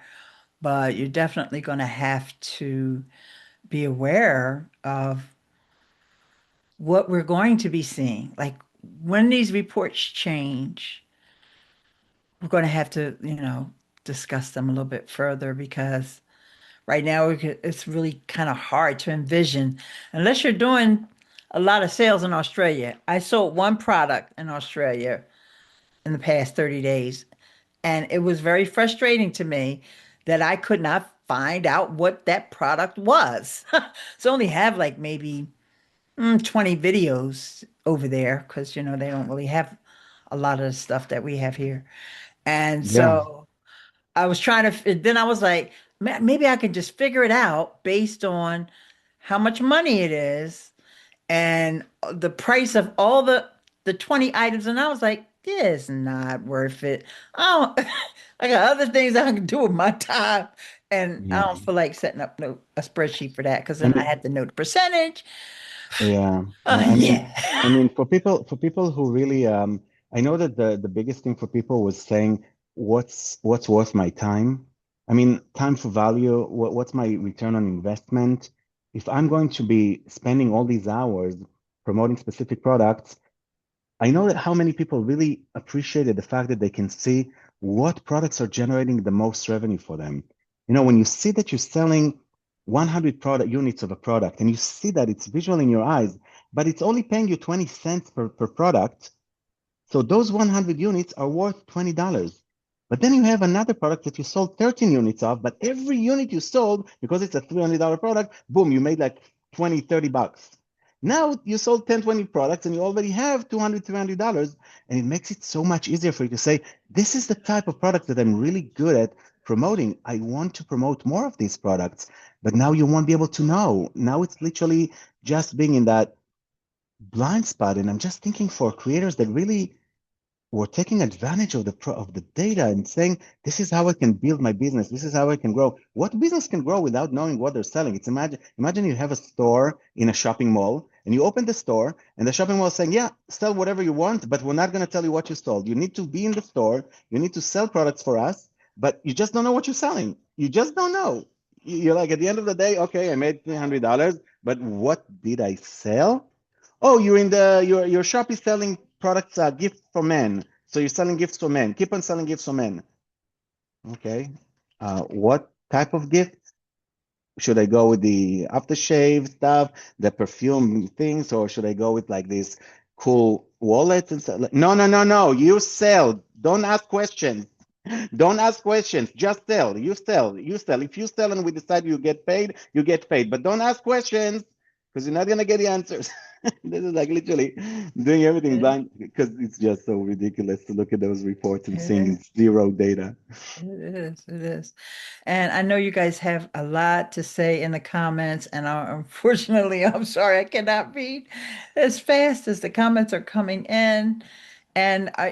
but you're definitely going to have to be aware of what we're going to be seeing. Like when these reports change, we're going to have to, discuss them a little bit further because right now it's really kind of hard to envision unless you're doing a lot of sales in Australia. I sold one product in Australia in the past 30 days, and it was very frustrating to me that I could not find out what that product was. So I only have like maybe 20 videos over there because, they don't really have a lot of the stuff that we have here. And Yeah. so I was trying to, then I was like, maybe I can just figure it out based on how much money it is and the price of all the 20 items. And I was like, it's not worth it. Oh, I got other things I can do with my time. And I Yeah. don't feel like setting up a spreadsheet for that because I then I mean, had to know the percentage. yeah. I mean, I Yeah. mean, for people who really, I know that the biggest thing for people was saying, what's worth my time? I mean, time for value. What's my return on investment? If I'm going to be spending all these hours promoting specific products, I know that how many people really appreciated the fact that they can see what products are generating the most revenue for them. When you see that you're selling 100 product units of a product and you see that it's visual in your eyes, but it's only paying you 20 cents per product. So those 100 units are worth $20. But then you have another product that you sold 13 units of, but every unit you sold, because it's a $300 product, boom, you made like 20, 30 bucks. Now you sold 10, 20 products and you already have $200, $300. And it makes it so much easier for you to say, this is the type of product that I'm really good at promoting. I want to promote more of these products. But now you won't be able to know. Now it's literally just being in that blind spot. And I'm just thinking for creators that really were taking advantage of the data and saying, this is how I can build my business. This is how I can grow. What business can grow without knowing what they're selling? It's imagine you have a store in a shopping mall and you open the store and the shopping mall is saying, yeah, sell whatever you want, but we're not going to tell you what you sold. You need to be in the store. You need to sell products for us, but you just don't know what you're selling. You just don't know. You're like, at the end of the day, okay, I made $300, but what did I sell? Oh, your shop is selling products, gifts for men. So you're selling gifts for men. Keep on selling gifts for men. Okay. What type of gift? Should I go with the aftershave stuff, the perfume things, or should I go with like these cool wallets and stuff? No, no, no, no. You sell. Don't ask questions. Don't ask questions. Just sell. You sell. You sell. If you sell and we decide you get paid, you get paid. But don't ask questions because you're not gonna get the answers. This is like literally doing everything It blind because it's just so ridiculous to look at those reports and seeing is. zero data. It is. It is. And I know you guys have a lot to say in the comments, and unfortunately, I'm sorry, I cannot read as fast as the comments are coming in. And I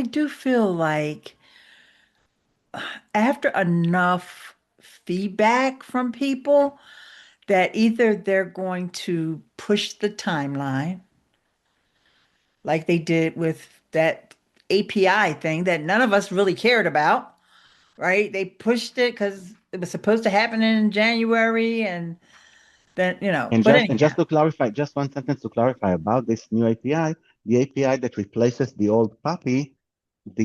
do feel like after enough feedback from people that either they're going to push the timeline like they did with that API thing that none of us really cared about, right? They pushed it because it was supposed to happen in January, and then, And but just anyhow, to clarify, just one sentence to clarify about this new API, the API that replaces the old puppy,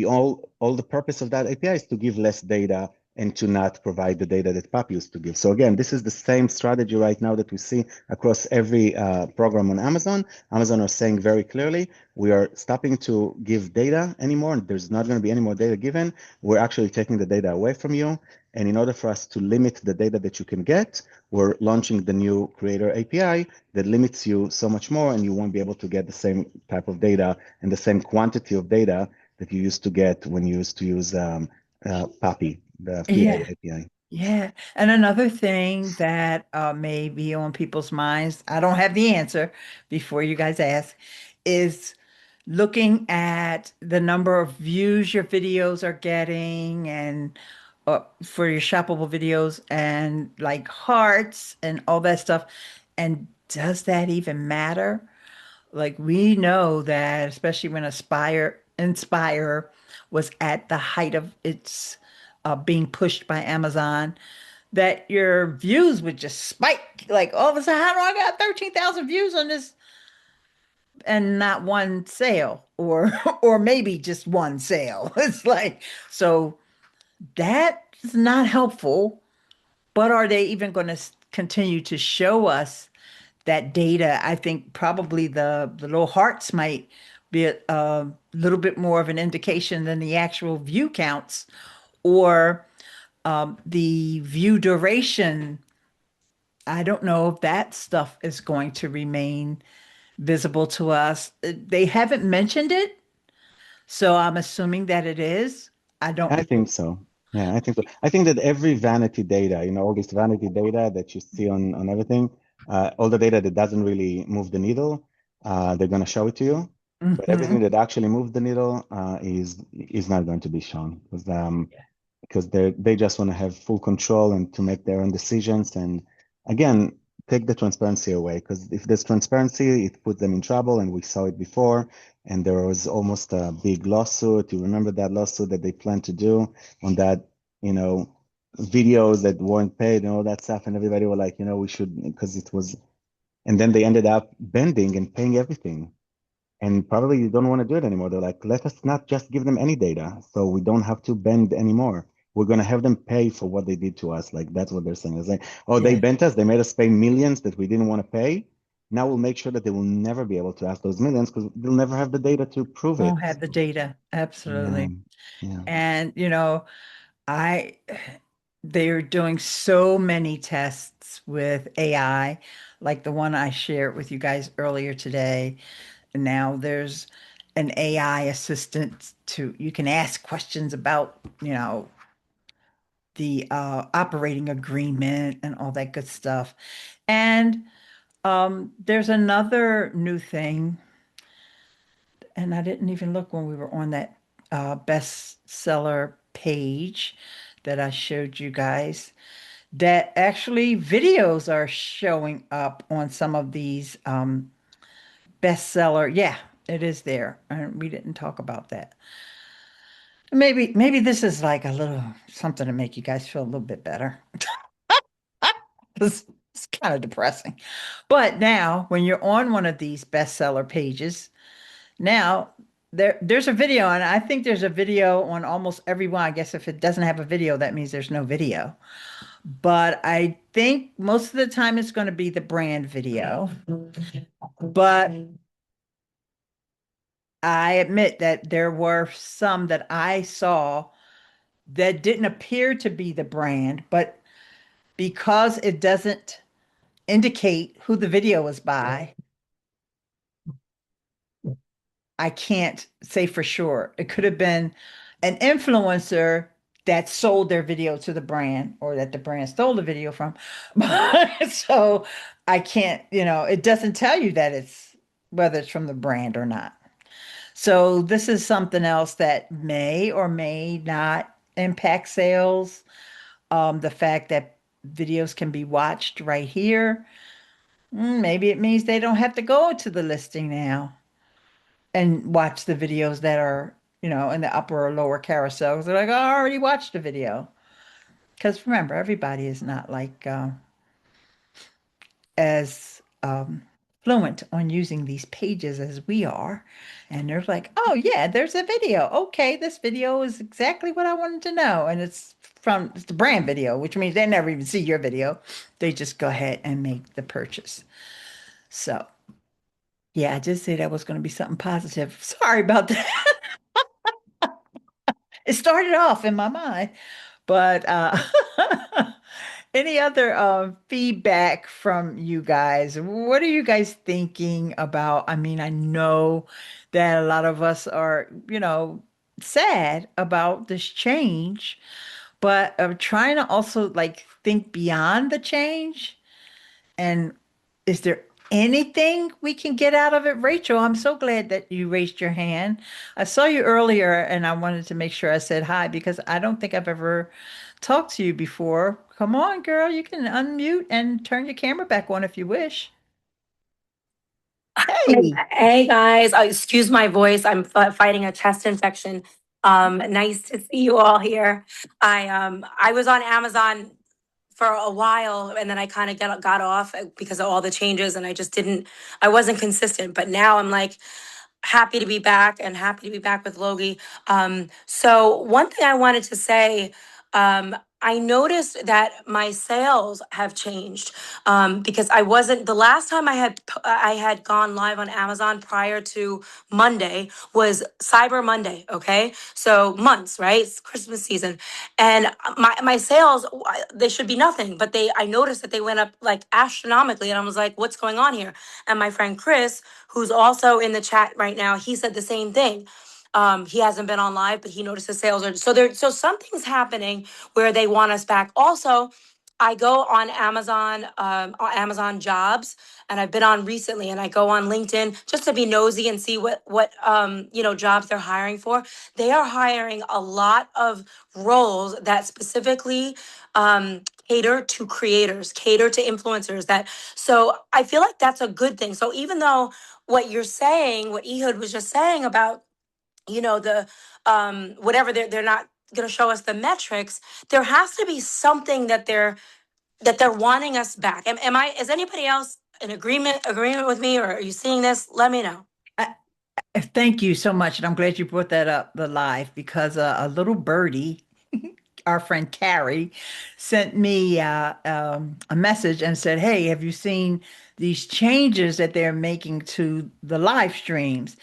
all the purpose of that API is to give less data and to not provide the data that PUP used to give. So again, this is the same strategy right now that we see across every program on Amazon. Amazon are saying very clearly, we are stopping to give data anymore, and there's not going to be any more data given. We're actually taking the data away from you. And in order for us to limit the data that you can get, we're launching the new Creator API that limits you so much more, and you won't be able to get the same type of data and the same quantity of data that you used to get when you used to use PAPI, the free yeah. API. Yeah. And another thing that may be on people's minds, I don't have the answer before you guys ask, is looking at the number of views your videos are getting and for your shoppable videos and like hearts and all that stuff. And does that even matter? Like we know that especially when Inspire was at the height of its being pushed by Amazon, that your views would just spike. Like all of a sudden, how do I got 13,000 views on this and not one sale or or maybe just one sale? It's like so that's not helpful. But are they even going to continue to show us that data? I think probably the little hearts might be a little bit more of an indication than the actual view counts or the view duration. I don't know if that stuff is going to remain visible to us. They haven't mentioned it, so I'm assuming that it is. I I don't. think so. Yeah, I think so. I think that every vanity data, all this vanity data that you see on everything, all the data that doesn't really move the needle, they're going to show it to you. But everything Mhm. that actually moves the needle is not going to be shown because they just want to have full control and to make their own decisions. And again, take the transparency away because if there's transparency, it puts them in trouble. And we saw it before. And there was almost a big lawsuit. You remember that lawsuit that they planned to do on that, you know, videos that weren't paid and all that stuff. And everybody were like, we should, because it was, and then they ended up bending and paying everything. And probably you don't want to do it anymore. They're like, let us not just give them any data so we don't have to bend anymore. We're going to have them pay for what they did to us. Like that's what they're saying. It's like, oh, they Yeah, bent us. They made us pay millions that we didn't want to pay. Now we'll make sure that they will never be able to ask those millions because they'll never have the data to prove it. won't have the data. Yeah, Absolutely. yeah. And I they're doing so many tests with AI, like the one I shared with you guys earlier today. And now there's an AI assistant to you can ask questions about, the operating agreement and all that good stuff. And there's another new thing, and I didn't even look when we were on that bestseller page that I showed you guys, that actually videos are showing up on some of these bestseller. Yeah, it is there. And we didn't talk about that. Maybe this is like a little something to make you guys feel a little bit better. It's kind of depressing. But now, when you're on one of these bestseller pages, now there's a video, and I think there's a video on almost every one. I guess if it doesn't have a video, that means there's no video. But I think most of the time it's going to be the brand video. But I admit that there were some that I saw that didn't appear to be the brand, but because it doesn't indicate who the video was by, I can't say for sure. It could have been an influencer that sold their video to the brand or that the brand stole the video from. So I can't, it doesn't tell you that it's whether it's from the brand or not. So this is something else that may or may not impact sales. The fact that videos can be watched right here, maybe it means they don't have to go to the listing now and watch the videos that are, in the upper or lower carousels. They're like, oh, I already watched the video. Because remember, everybody is not like as fluent on using these pages as we are. And they're like, oh, yeah, there's a video. Okay, this video is exactly what I wanted to know. And it's the brand video, which means they never even see your video. They just go ahead and make the purchase. So, yeah, I just said that was going to be something positive. Sorry about that. It started off in my mind, but any other feedback from you guys? What are you guys thinking about? I mean, I know that a lot of us are, sad about this change, but I'm trying to also like think beyond the change. And is there anything we can get out of it? Rachel, I'm so glad that you raised your hand. I saw you earlier and I wanted to make sure I said hi because I don't think I've ever talked to you before. Come on, girl, you can unmute and turn your camera back on if you wish. Hey. Hey guys, excuse my voice. I'm fighting a chest infection. Nice to see you all here. I was on Amazon for a while and then I kind of got off because of all the changes and I wasn't consistent. But now I'm like happy to be back and happy to be back with Logie. So one thing I wanted to say, I noticed that my sales have changed because I wasn't the last time I had gone live on Amazon prior to Monday was Cyber Monday. Okay, so months, right? It's Christmas season, and my sales they should be nothing, but I noticed that they went up like astronomically, and I was like, what's going on here? And my friend Chris, who's also in the chat right now, he said the same thing. He hasn't been on live, but he noticed the sales are so something's happening where they want us back. Also, I go on Amazon Jobs, and I've been on recently, and I go on LinkedIn just to be nosy and see what jobs they're hiring for. They are hiring a lot of roles that specifically cater to creators, cater to influencers. So I feel like that's a good thing. So even though what you're saying, what Ehud was just saying about the whatever they're not going to show us the metrics, there has to be something that they're wanting us back. Is anybody else in agreement with me, or are you seeing this? Let me know. Thank you so much. And I'm glad you brought that up, the live, because a little birdie, our friend Carrie, sent me a message and said, hey, have you seen these changes that they're making to the live streams?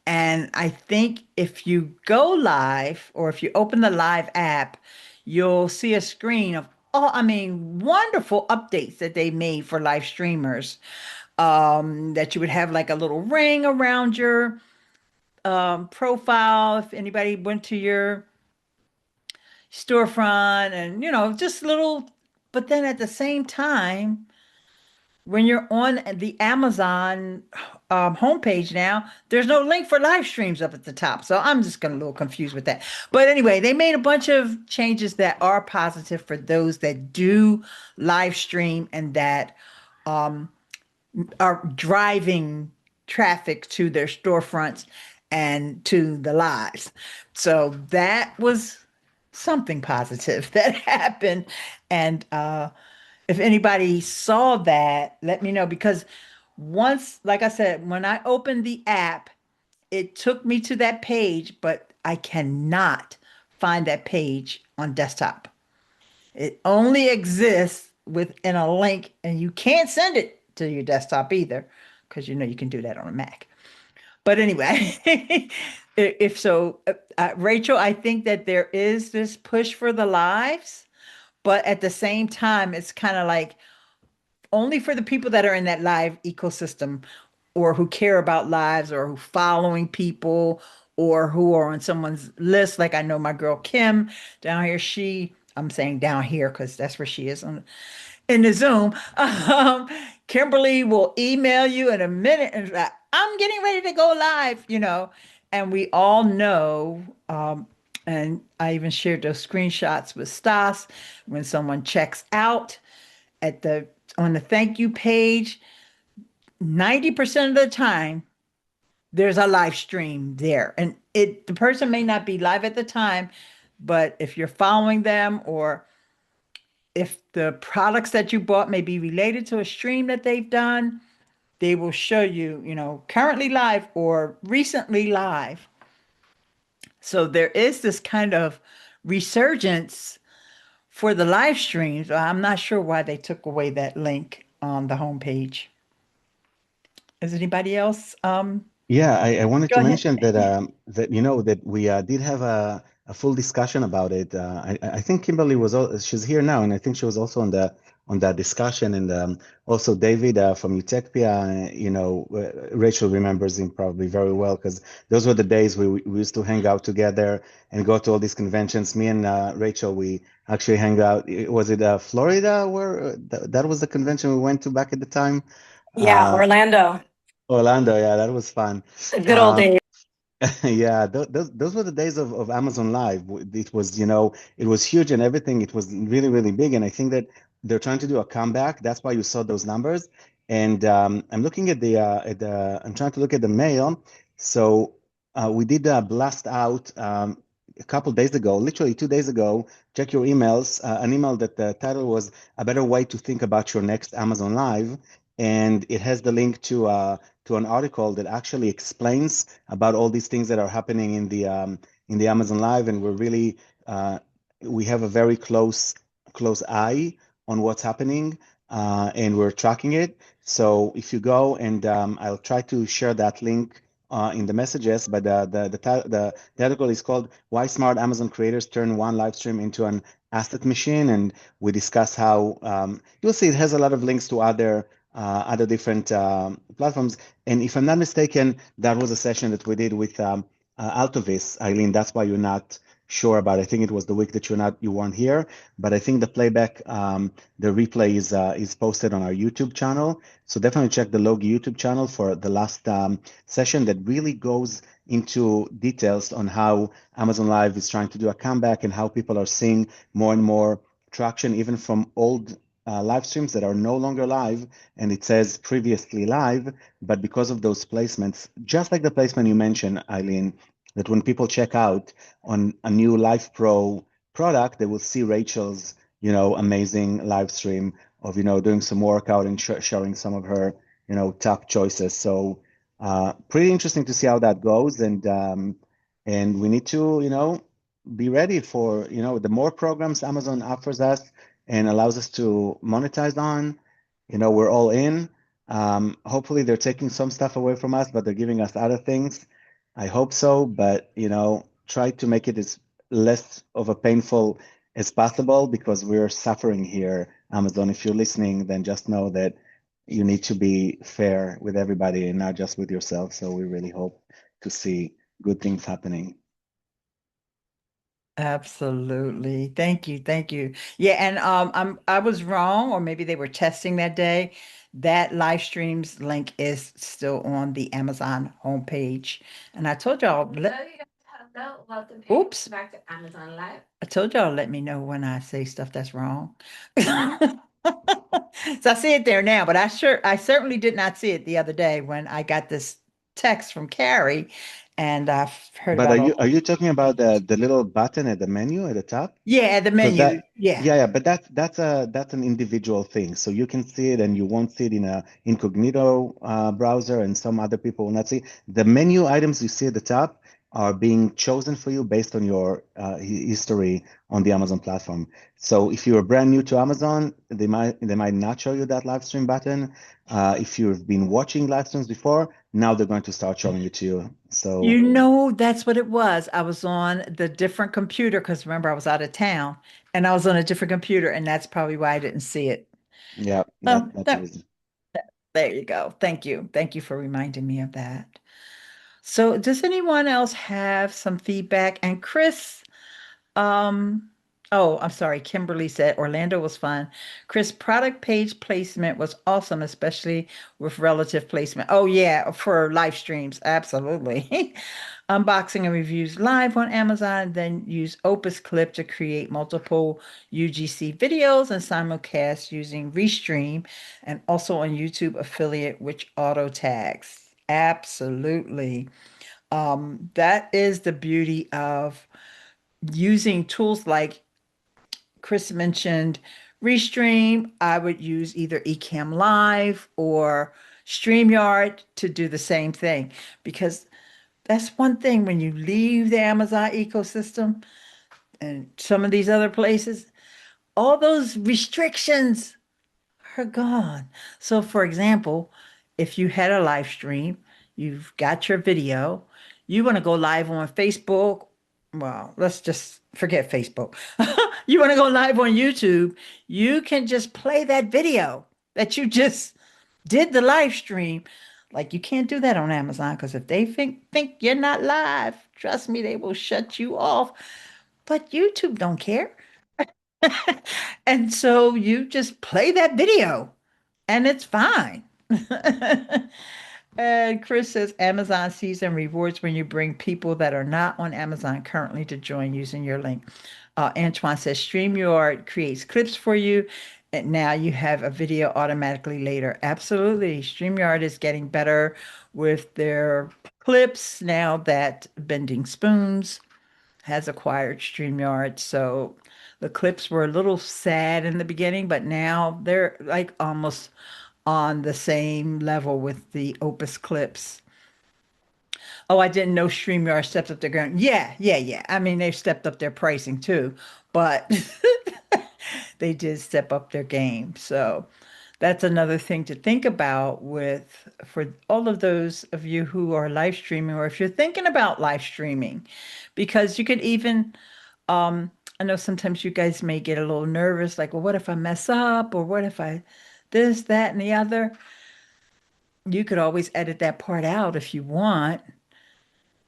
And I think if you go live or if you open the live app, you'll see a screen of wonderful updates that they made for live streamers. That you would have like a little ring around your profile if anybody went to your storefront and just little, but then at the same time when you're on the Amazon homepage now, there's no link for live streams up at the top. So I'm just getting a little confused with that. But anyway, they made a bunch of changes that are positive for those that do live stream and that um, are driving traffic to their storefronts and to the lives. So that was something positive that happened. And if anybody saw that, let me know because once, like I said, when I opened the app, it took me to that page, but I cannot find that page on desktop. It only exists within a link, and you can't send it to your desktop either, because you can do that on a Mac. But anyway, if so, Rachel, I think that there is this push for the lives, but at the same time, it's kind of like only for the people that are in that live ecosystem or who care about lives or who following people or who are on someone's list. Like I know my girl Kim down here, I'm saying down here because that's where she is in the Zoom. Kimberly will email you in a minute and like, I'm getting ready to go live. And we all know, and I even shared those screenshots with Stas when someone checks out on the thank you page, 90% of the time there's a live stream there. And the person may not be live at the time, but if you're following them or if the products that you bought may be related to a stream that they've done, they will show you, currently live or recently live. So there is this kind of resurgence for the live streams. I'm not sure why they took away that link on the homepage. Is anybody else? Yeah, I wanted Go to ahead. mention that that we did have a full discussion about it. I think Kimberly she's here now, and I think she was also on that discussion, and also David from Utopia. Rachel remembers him probably very well because those were the days we used to hang out together and go to all these conventions. Me and Rachel, we actually hang out. Was it Florida where that was the convention we went to back at the time? Yeah, Uh, Orlando. Orlando, yeah, that was fun. The good old days. Yeah, those were the days of Amazon Live. It was, it was huge and everything. It was really, really big. And I think that they're trying to do a comeback. That's why you saw those numbers. And I'm looking I'm trying to look at the mail. So we did blast out a couple days ago, literally 2 days ago. Check your emails. An email that the title was "A Better Way to Think About Your Next Amazon Live," and it has the link to an article that actually explains about all these things that are happening in the Amazon Live, and we have a very close eye on what's happening, and we're tracking it. So if you go and I'll try to share that link in the messages, but the article is called "Why Smart Amazon Creators Turn One Live Stream into an Asset Machine," and we discuss how you'll see it has a lot of links to other different platforms. And if I'm not mistaken, that was a session that we did with Altovis. Eileen, that's why you're not sure about it. I think it was the week that you weren't here, but I think the playback, the replay is posted on our YouTube channel. So definitely check the Logi YouTube channel for the last session that really goes into details on how Amazon Live is trying to do a comeback and how people are seeing more and more traction, even from old live streams that are no longer live, and it says previously live, but because of those placements, just like the placement you mentioned, Eileen, that when people check out on a new Live Pro product, they will see Rachel's, amazing live stream of, doing some workout and showing some of her, top choices. So pretty interesting to see how that goes, and we need to, be ready for, the more programs Amazon offers us and allows us to monetize on, we're all in. Hopefully they're taking some stuff away from us, but they're giving us other things. I hope so, but try to make it as less of a painful as possible because we're suffering here. Amazon, if you're listening, then just know that you need to be fair with everybody and not just with yourself. So we really hope to see good things happening. Absolutely. Thank you. Thank you. Yeah, and I was wrong, or maybe they were testing that day. That live streams link is still on the Amazon homepage. And I told y'all, oops. Back to Amazon Live. I told y'all let me know when I say stuff that's wrong. So I see it there now, but I certainly did not see it the other day when I got this text from Carrie and I've heard But about are all. you talking about the little button at the menu at the top? Yeah, the Because menu. Yeah. yeah, but that's an individual thing. So you can see it and you won't see it in a incognito browser, and some other people will not see. The menu items you see at the top are being chosen for you based on your history on the Amazon platform. So if you're brand new to Amazon, they might not show you that live stream button. If you've been watching live streams before, now they're going to start showing it to you. So That's what it was. I was on the different computer because remember I was out of town and I was on a different computer and that's probably why I didn't see it. yeah, Oh, that's the reason. there you go. Thank you. Thank you for reminding me of that. So does anyone else have some feedback? And Chris, um, oh, I'm sorry. Kimberly said Orlando was fun. Chris, product page placement was awesome, especially with relative placement. Oh, yeah, for live streams. Absolutely. Unboxing and reviews live on Amazon, then use Opus Clip to create multiple UGC videos and simulcast using Restream and also on YouTube affiliate, which auto tags. Absolutely. That is the beauty of using tools like Chris mentioned Restream, I would use either Ecamm Live or StreamYard to do the same thing because that's one thing when you leave the Amazon ecosystem and some of these other places, all those restrictions are gone. So, for example, if you had a live stream, you've got your video, you want to go live on Facebook. Well, let's just forget Facebook. You want to go live on YouTube, you can just play that video that you just did the live stream. Like you can't do that on Amazon because if they think you're not live, trust me, they will shut you off. But YouTube don't care. And so you just play that video and it's fine. And Chris says Amazon sees and rewards when you bring people that are not on Amazon currently to join using your link. Antoine says StreamYard creates clips for you, and now you have a video automatically later. Absolutely. StreamYard is getting better with their clips now that Bending Spoons has acquired StreamYard. So the clips were a little sad in the beginning, but now they're like almost on the same level with the Opus clips. Oh, I didn't know StreamYard stepped up their game. Yeah, yeah, yeah. I mean, they've stepped up their pricing too, but they did step up their game. So that's another thing to think about with for all of those of you who are live streaming, or if you're thinking about live streaming, because you could even I know sometimes you guys may get a little nervous, like, well, what if I mess up? Or what if I this, that, and the other? You could always edit that part out if you want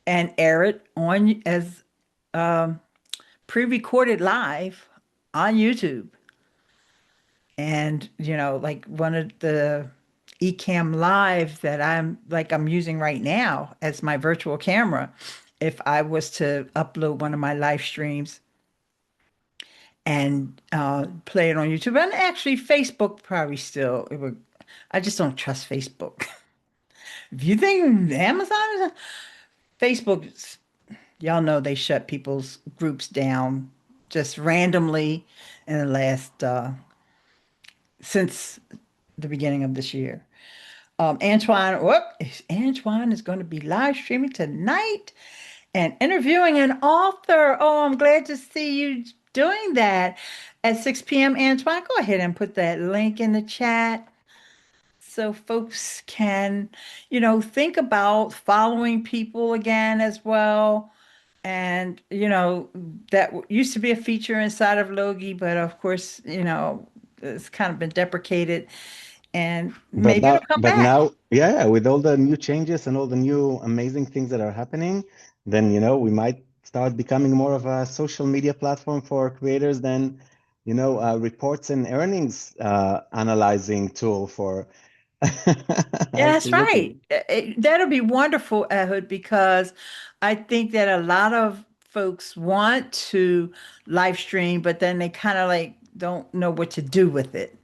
and air it on as um, pre-recorded live on YouTube. And, like one of the Ecamm Live that I'm using right now as my virtual camera, if I was to upload one of my live streams and play it on YouTube. And actually, Facebook probably still it would. I just don't trust Facebook. If you think Amazon is Facebook, y'all know they shut people's groups down just randomly in the last since the beginning of this year. Antoine is going to be live streaming tonight and interviewing an author. Oh, I'm glad to see you doing that at 6 p.m. Antoine, go ahead and put that link in the chat so folks can, think about following people again as well. And, that used to be a feature inside of Logi, but of course, it's kind of been deprecated and But maybe it'll come back. now, yeah, with all the new changes and all the new amazing things that are happening, then we might start becoming more of a social media platform for creators than reports and earnings analyzing tool for. Yeah, that's right. Absolutely. That'll be wonderful, Ehud, because I think that a lot of folks want to live stream, but then they kind of like don't know what to do with it.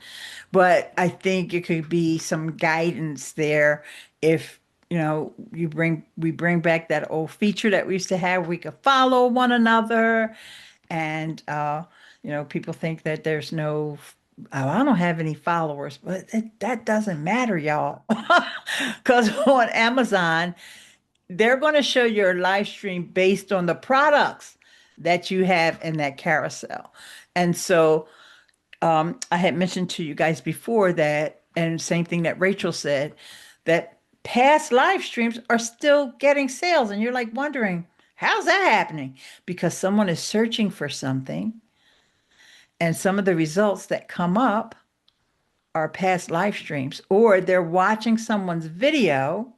But I think it could be some guidance there if, we bring back that old feature that we used to have. We could follow one another and people think that there's no oh, I don't have any followers, but that doesn't matter, y'all. Because on Amazon, they're going to show your live stream based on the products that you have in that carousel. And so I had mentioned to you guys before that, and same thing that Rachel said, that past live streams are still getting sales. And you're like wondering, how's that happening? Because someone is searching for something, and some of the results that come up are past live streams, or they're watching someone's video,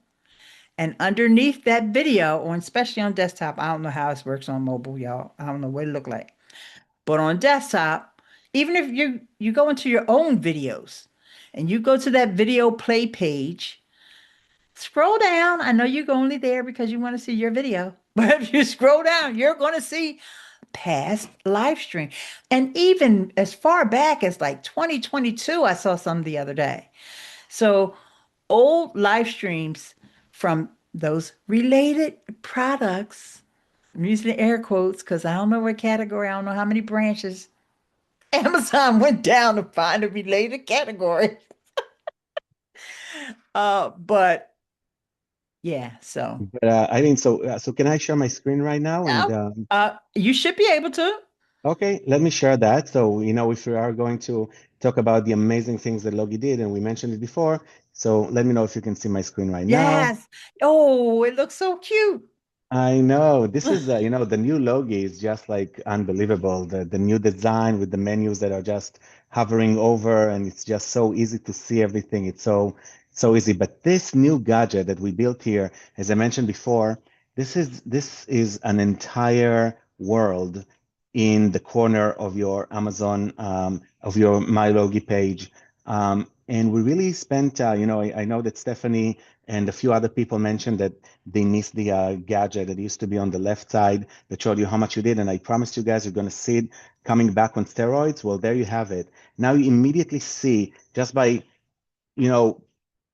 and underneath that video, on especially on desktop, I don't know how this works on mobile, y'all. I don't know what it look like. But on desktop, even if you go into your own videos and you go to that video play page, scroll down. I know you're only there because you want to see your video, but if you scroll down, you're going to see past live stream. And even as far back as like 2022, I saw some the other day. So old live streams from those related products. I'm using the air quotes because I don't know what category, I don't know how many branches Amazon went down to find a related category. But yeah, so But I think so. So can I share my screen right now? And now, you should be able to. okay, let me share that. So, if we are going to talk about the amazing things that Logi did, and we mentioned it before, so let me know if you can see my screen right now. Yes. Oh, it looks so cute. I know this is, the new Logi is just like unbelievable. The new design with the menus that are just hovering over, and it's just so easy to see everything. It's so easy. But this new gadget that we built here, as I mentioned before, this is an entire world in the corner of your Amazon, of your My Logi page. And we really spent, I know that Stephanie and a few other people mentioned that they missed the gadget that used to be on the left side that showed you how much you did. And I promised you guys you're going to see it coming back on steroids. Well, there you have it. Now you immediately see just by you know,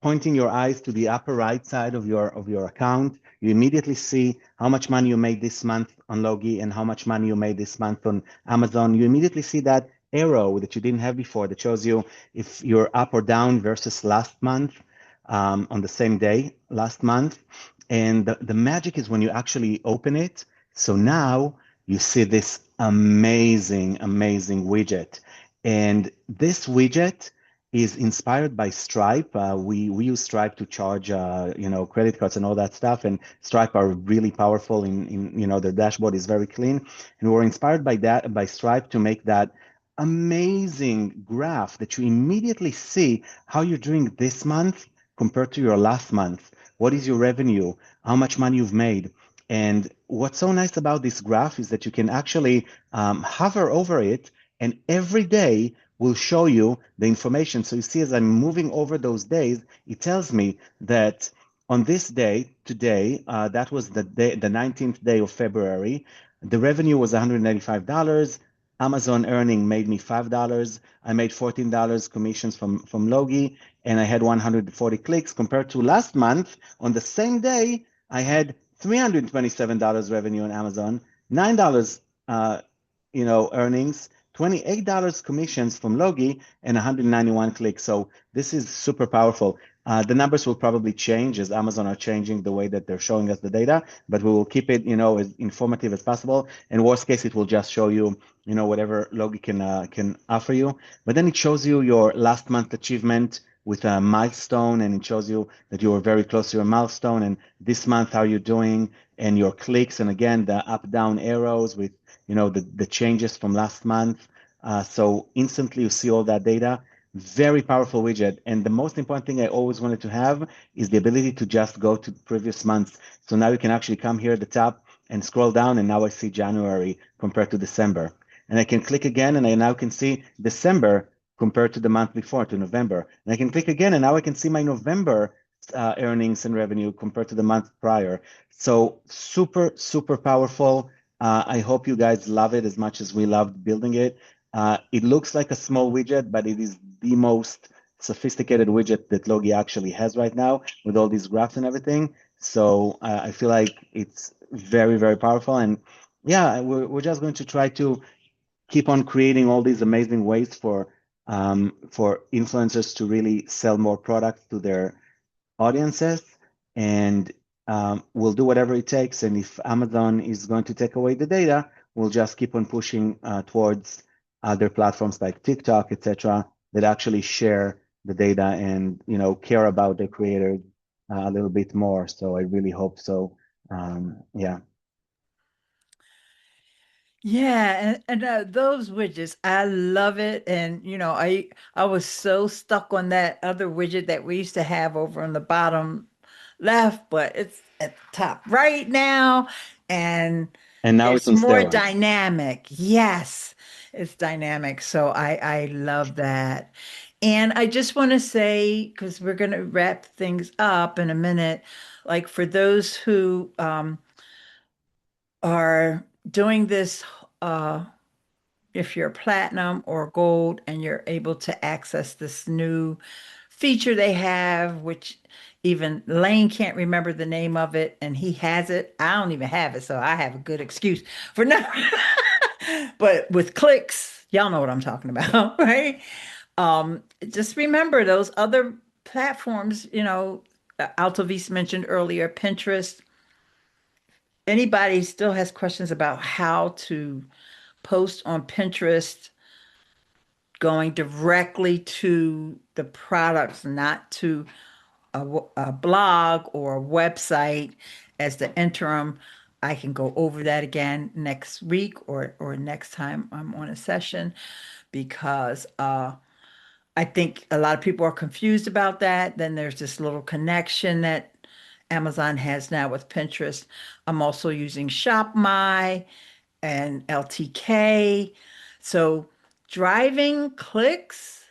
pointing your eyes to the upper right side of your account, you immediately see how much money you made this month on Logi and how much money you made this month on Amazon. You immediately see that arrow that you didn't have before that shows you if you're up or down versus last month, on the same day last month. And the magic is when you actually open it. So now you see this amazing, amazing widget. And this widget is inspired by Stripe. We use Stripe to charge credit cards and all that stuff. And Stripe are really powerful in their dashboard is very clean. And we're inspired by Stripe to make that amazing graph that you immediately see how you're doing this month compared to your last month. What is your revenue? How much money you've made? And what's so nice about this graph is that you can actually hover over it, and every day will show you the information. So you see, as I'm moving over those days, it tells me that on this day, today, that was the day, the 19th day of February, the revenue was $195. Amazon earning made me $5. I made $14 commissions from Logi, and I had 140 clicks compared to last month on the same day. I had $327 revenue on Amazon, $9 earnings, $28 commissions from Logi, and 191 clicks. So this is super powerful. The numbers will probably change as Amazon are changing the way that they're showing us the data, but we will keep it, as informative as possible. And worst case, it will just show you, whatever Logi can offer you. But then it shows you your last month achievement with a milestone, and it shows you that you were very close to your milestone, and this month how you're doing, and your clicks, and again the up down arrows with the changes from last month. So instantly you see all that data. Very powerful widget. And the most important thing I always wanted to have is the ability to just go to previous months. So now you can actually come here at the top and scroll down, and now I see January compared to December. And I can click again, and I now can see December compared to the month before, to November. And I can click again, and now I can see my November earnings and revenue compared to the month prior. So super, super powerful. I hope you guys love it as much as we loved building it. It looks like a small widget, but it is the most sophisticated widget that Logi actually has right now with all these graphs and everything. So I feel like it's very, very powerful. And yeah, we're just going to try to keep on creating all these amazing ways for influencers to really sell more products to their audiences. And we'll do whatever it takes. And if Amazon is going to take away the data, we'll just keep on pushing towards other platforms like TikTok, etc., that actually share the data and care about the creators a little bit more. So I really hope so. Yeah. Yeah, and those widgets, I love it. And I was so stuck on that other widget that we used to have over on the bottom left, but it's at the top right now, and And now it's it's on more steroids. dynamic. Yes, it's dynamic. So I love that. And I just want to say, because we're going to wrap things up in a minute, like for those who are doing this, uh, if you're platinum or gold and you're able to access this new feature they have, which even Lane can't remember the name of it, and he has it. I don't even have it, so I have a good excuse for not But with clicks, y'all know what I'm talking about, right? Just remember those other platforms, Altavis mentioned earlier, Pinterest. Anybody still has questions about how to post on Pinterest, going directly to the products, not to a blog or a website as the interim. I can go over that again next week or next time I'm on a session because I think a lot of people are confused about that. Then there's this little connection that Amazon has now with Pinterest. I'm also using ShopMy and LTK. So driving clicks,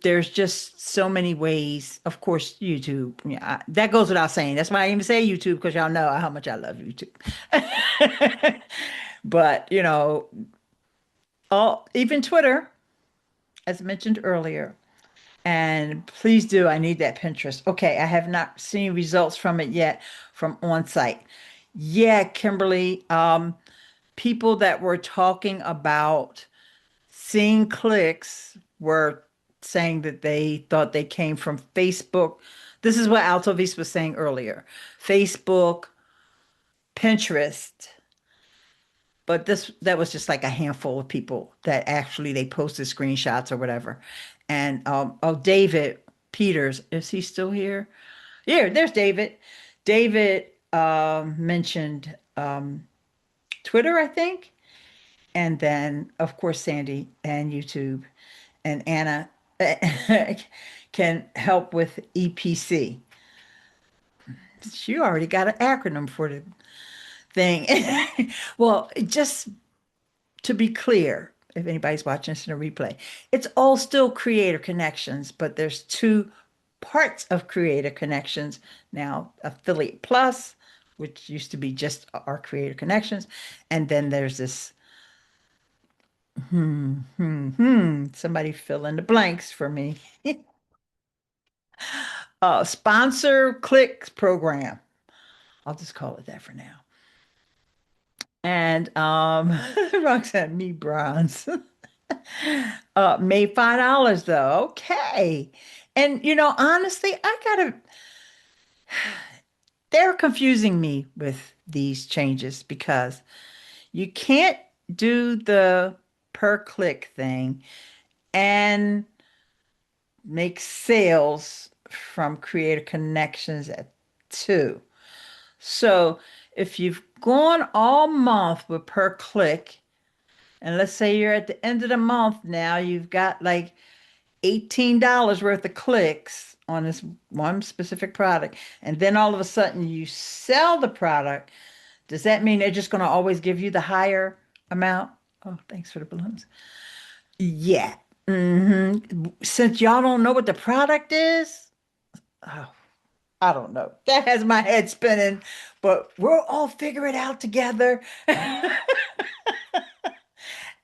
there's just so many ways. Of course, YouTube. Yeah, that goes without saying. That's why I even say YouTube because y'all know how much I love YouTube. But all even Twitter, as mentioned earlier. And please do. I need that Pinterest. Okay, I have not seen results from it yet from on site. Yeah, Kimberly. People that were talking about seeing clicks were saying that they thought they came from Facebook. This is what Altovis was saying earlier. Facebook, Pinterest, but that was just like a handful of people that actually they posted screenshots or whatever. And David Peters, is he still here? Yeah, there's David. David mentioned Twitter, I think, and then of course Sandy and YouTube and Anna can help with EPC. She already got an acronym for the thing. Well, just to be clear, if anybody's watching this in a replay, it's all still Creator Connections, but there's two parts of Creator Connections now: Affiliate Plus, which used to be just our Creator Connections, and then there's this somebody fill in the blanks for me. Sponsor clicks program. I'll just call it that for now. And Roxanne, me bronze. Made $5 though. Okay. And honestly, they're confusing me with these changes because you can't do the per click thing and make sales from Creator Connections at 2. So if you've gone all month with per click, and let's say you're at the end of the month now, you've got like $18 worth of clicks on this one specific product, and then all of a sudden you sell the product, does that mean they're just going to always give you the higher amount? Oh, thanks for the balloons. Yeah. Since y'all don't know what the product is, oh, I don't know. That has my head spinning, but we'll all figure it out together.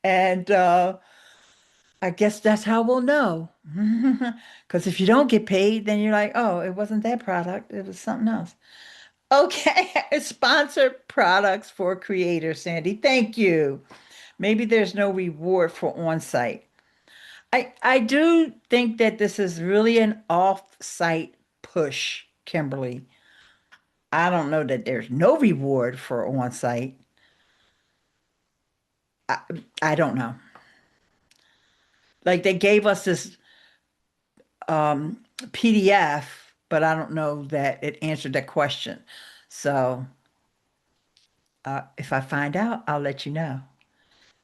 And I guess that's how we'll know. Because if you don't get paid, then you're like, oh, it wasn't that product, it was something else. Okay, sponsored products for creators, Sandy. Thank you. Maybe there's no reward for on-site. I do think that this is really an off-site push, Kimberly. I don't know that there's no reward for on-site. I, I don't know. Like they gave us this PDF, but I don't know that it answered that question. So if I find out, I'll let you know.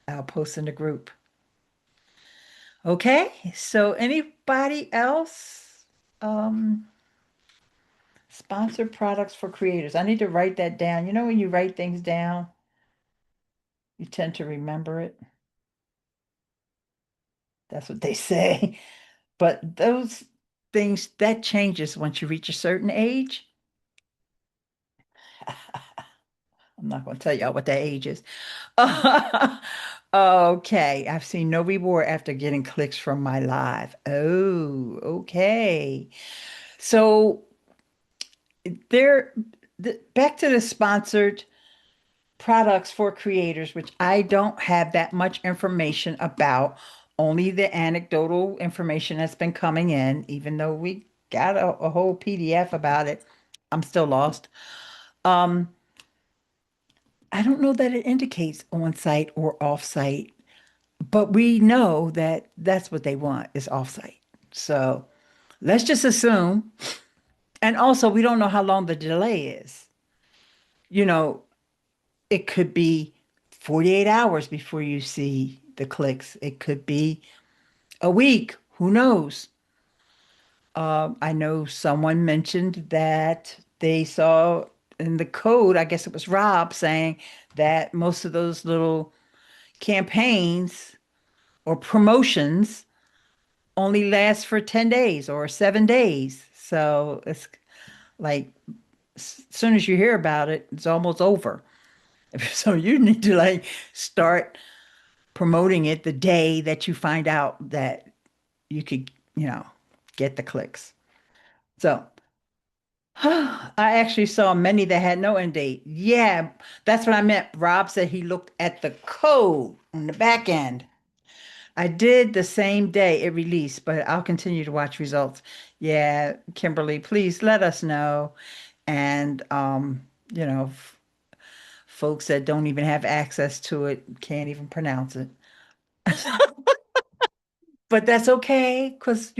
I'll post in the group. Okay, so anybody else? Sponsored products for creators. I need to write that down. You know, when you write things down, you tend to remember it. That's what they say. But those things, that changes once you reach a certain age. I'm not going to tell y'all what that age is. Okay, I've seen no reward after getting clicks from my live. Oh, okay. So back to the sponsored products for creators, which I don't have that much information about, only the anecdotal information that's been coming in, even though we got a whole PDF about it. I'm still lost. Um, I don't know that it indicates on-site or off-site, but we know that that's what they want is off-site. So let's just assume. And also, we don't know how long the delay is. You know, it could be 48 hours before you see the clicks. It could be a week. Who knows? I know someone mentioned that they saw in the code, I guess it was Rob, saying that most of those little campaigns or promotions only last for 10 days or 7 days. So it's like as soon as you hear about it, it's almost over. So you need to like start promoting it the day that you find out that you could, get the clicks. So I actually saw many that had no end date. Yeah, that's what I meant. Rob said he looked at the code on the back end. I did the same day it released, but I'll continue to watch results. Yeah, Kimberly, please let us know. And you know, folks that don't even have access to it can't even pronounce it. But that's okay, because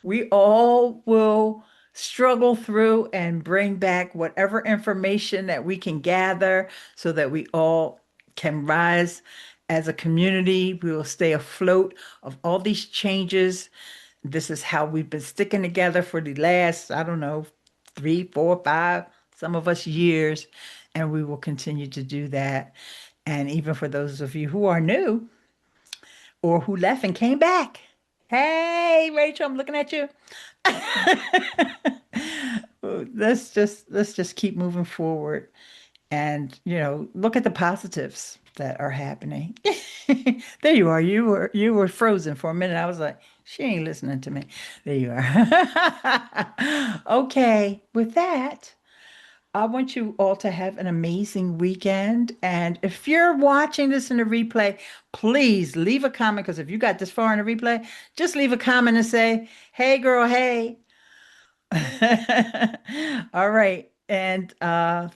we all will struggle through and bring back whatever information that we can gather so that we all can rise as a community. We will stay afloat of all these changes. This is how we've been sticking together for the last, I don't know, 3, 4, 5, some of us years, and we will continue to do that. And even for those of you who are new or who left and came back, hey, Rachel, I'm looking at you. Let's just keep moving forward and look at the positives that are happening. There you are. You were frozen for a minute. I was like, she ain't listening to me. There you are. Okay, with that, I want you all to have an amazing weekend. And if you're watching this in a replay, please leave a comment, because if you got this far in a replay, just leave a comment and say, hey girl, hey. All right. And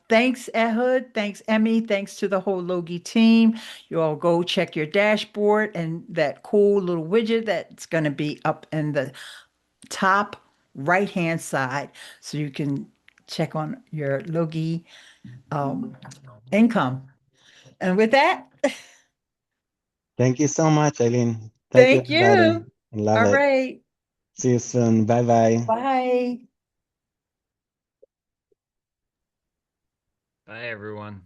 thanks, Ehud. Thanks, Emmy. Thanks to the whole Logi team. You all go check your dashboard and that cool little widget that's going to be up in the top right-hand side so you can check on your Logi income. And with that, Thank you so much, Eileen. Thank you, thank everybody. you. I love All it. right. See you soon. Bye bye. Bye. Bye, everyone.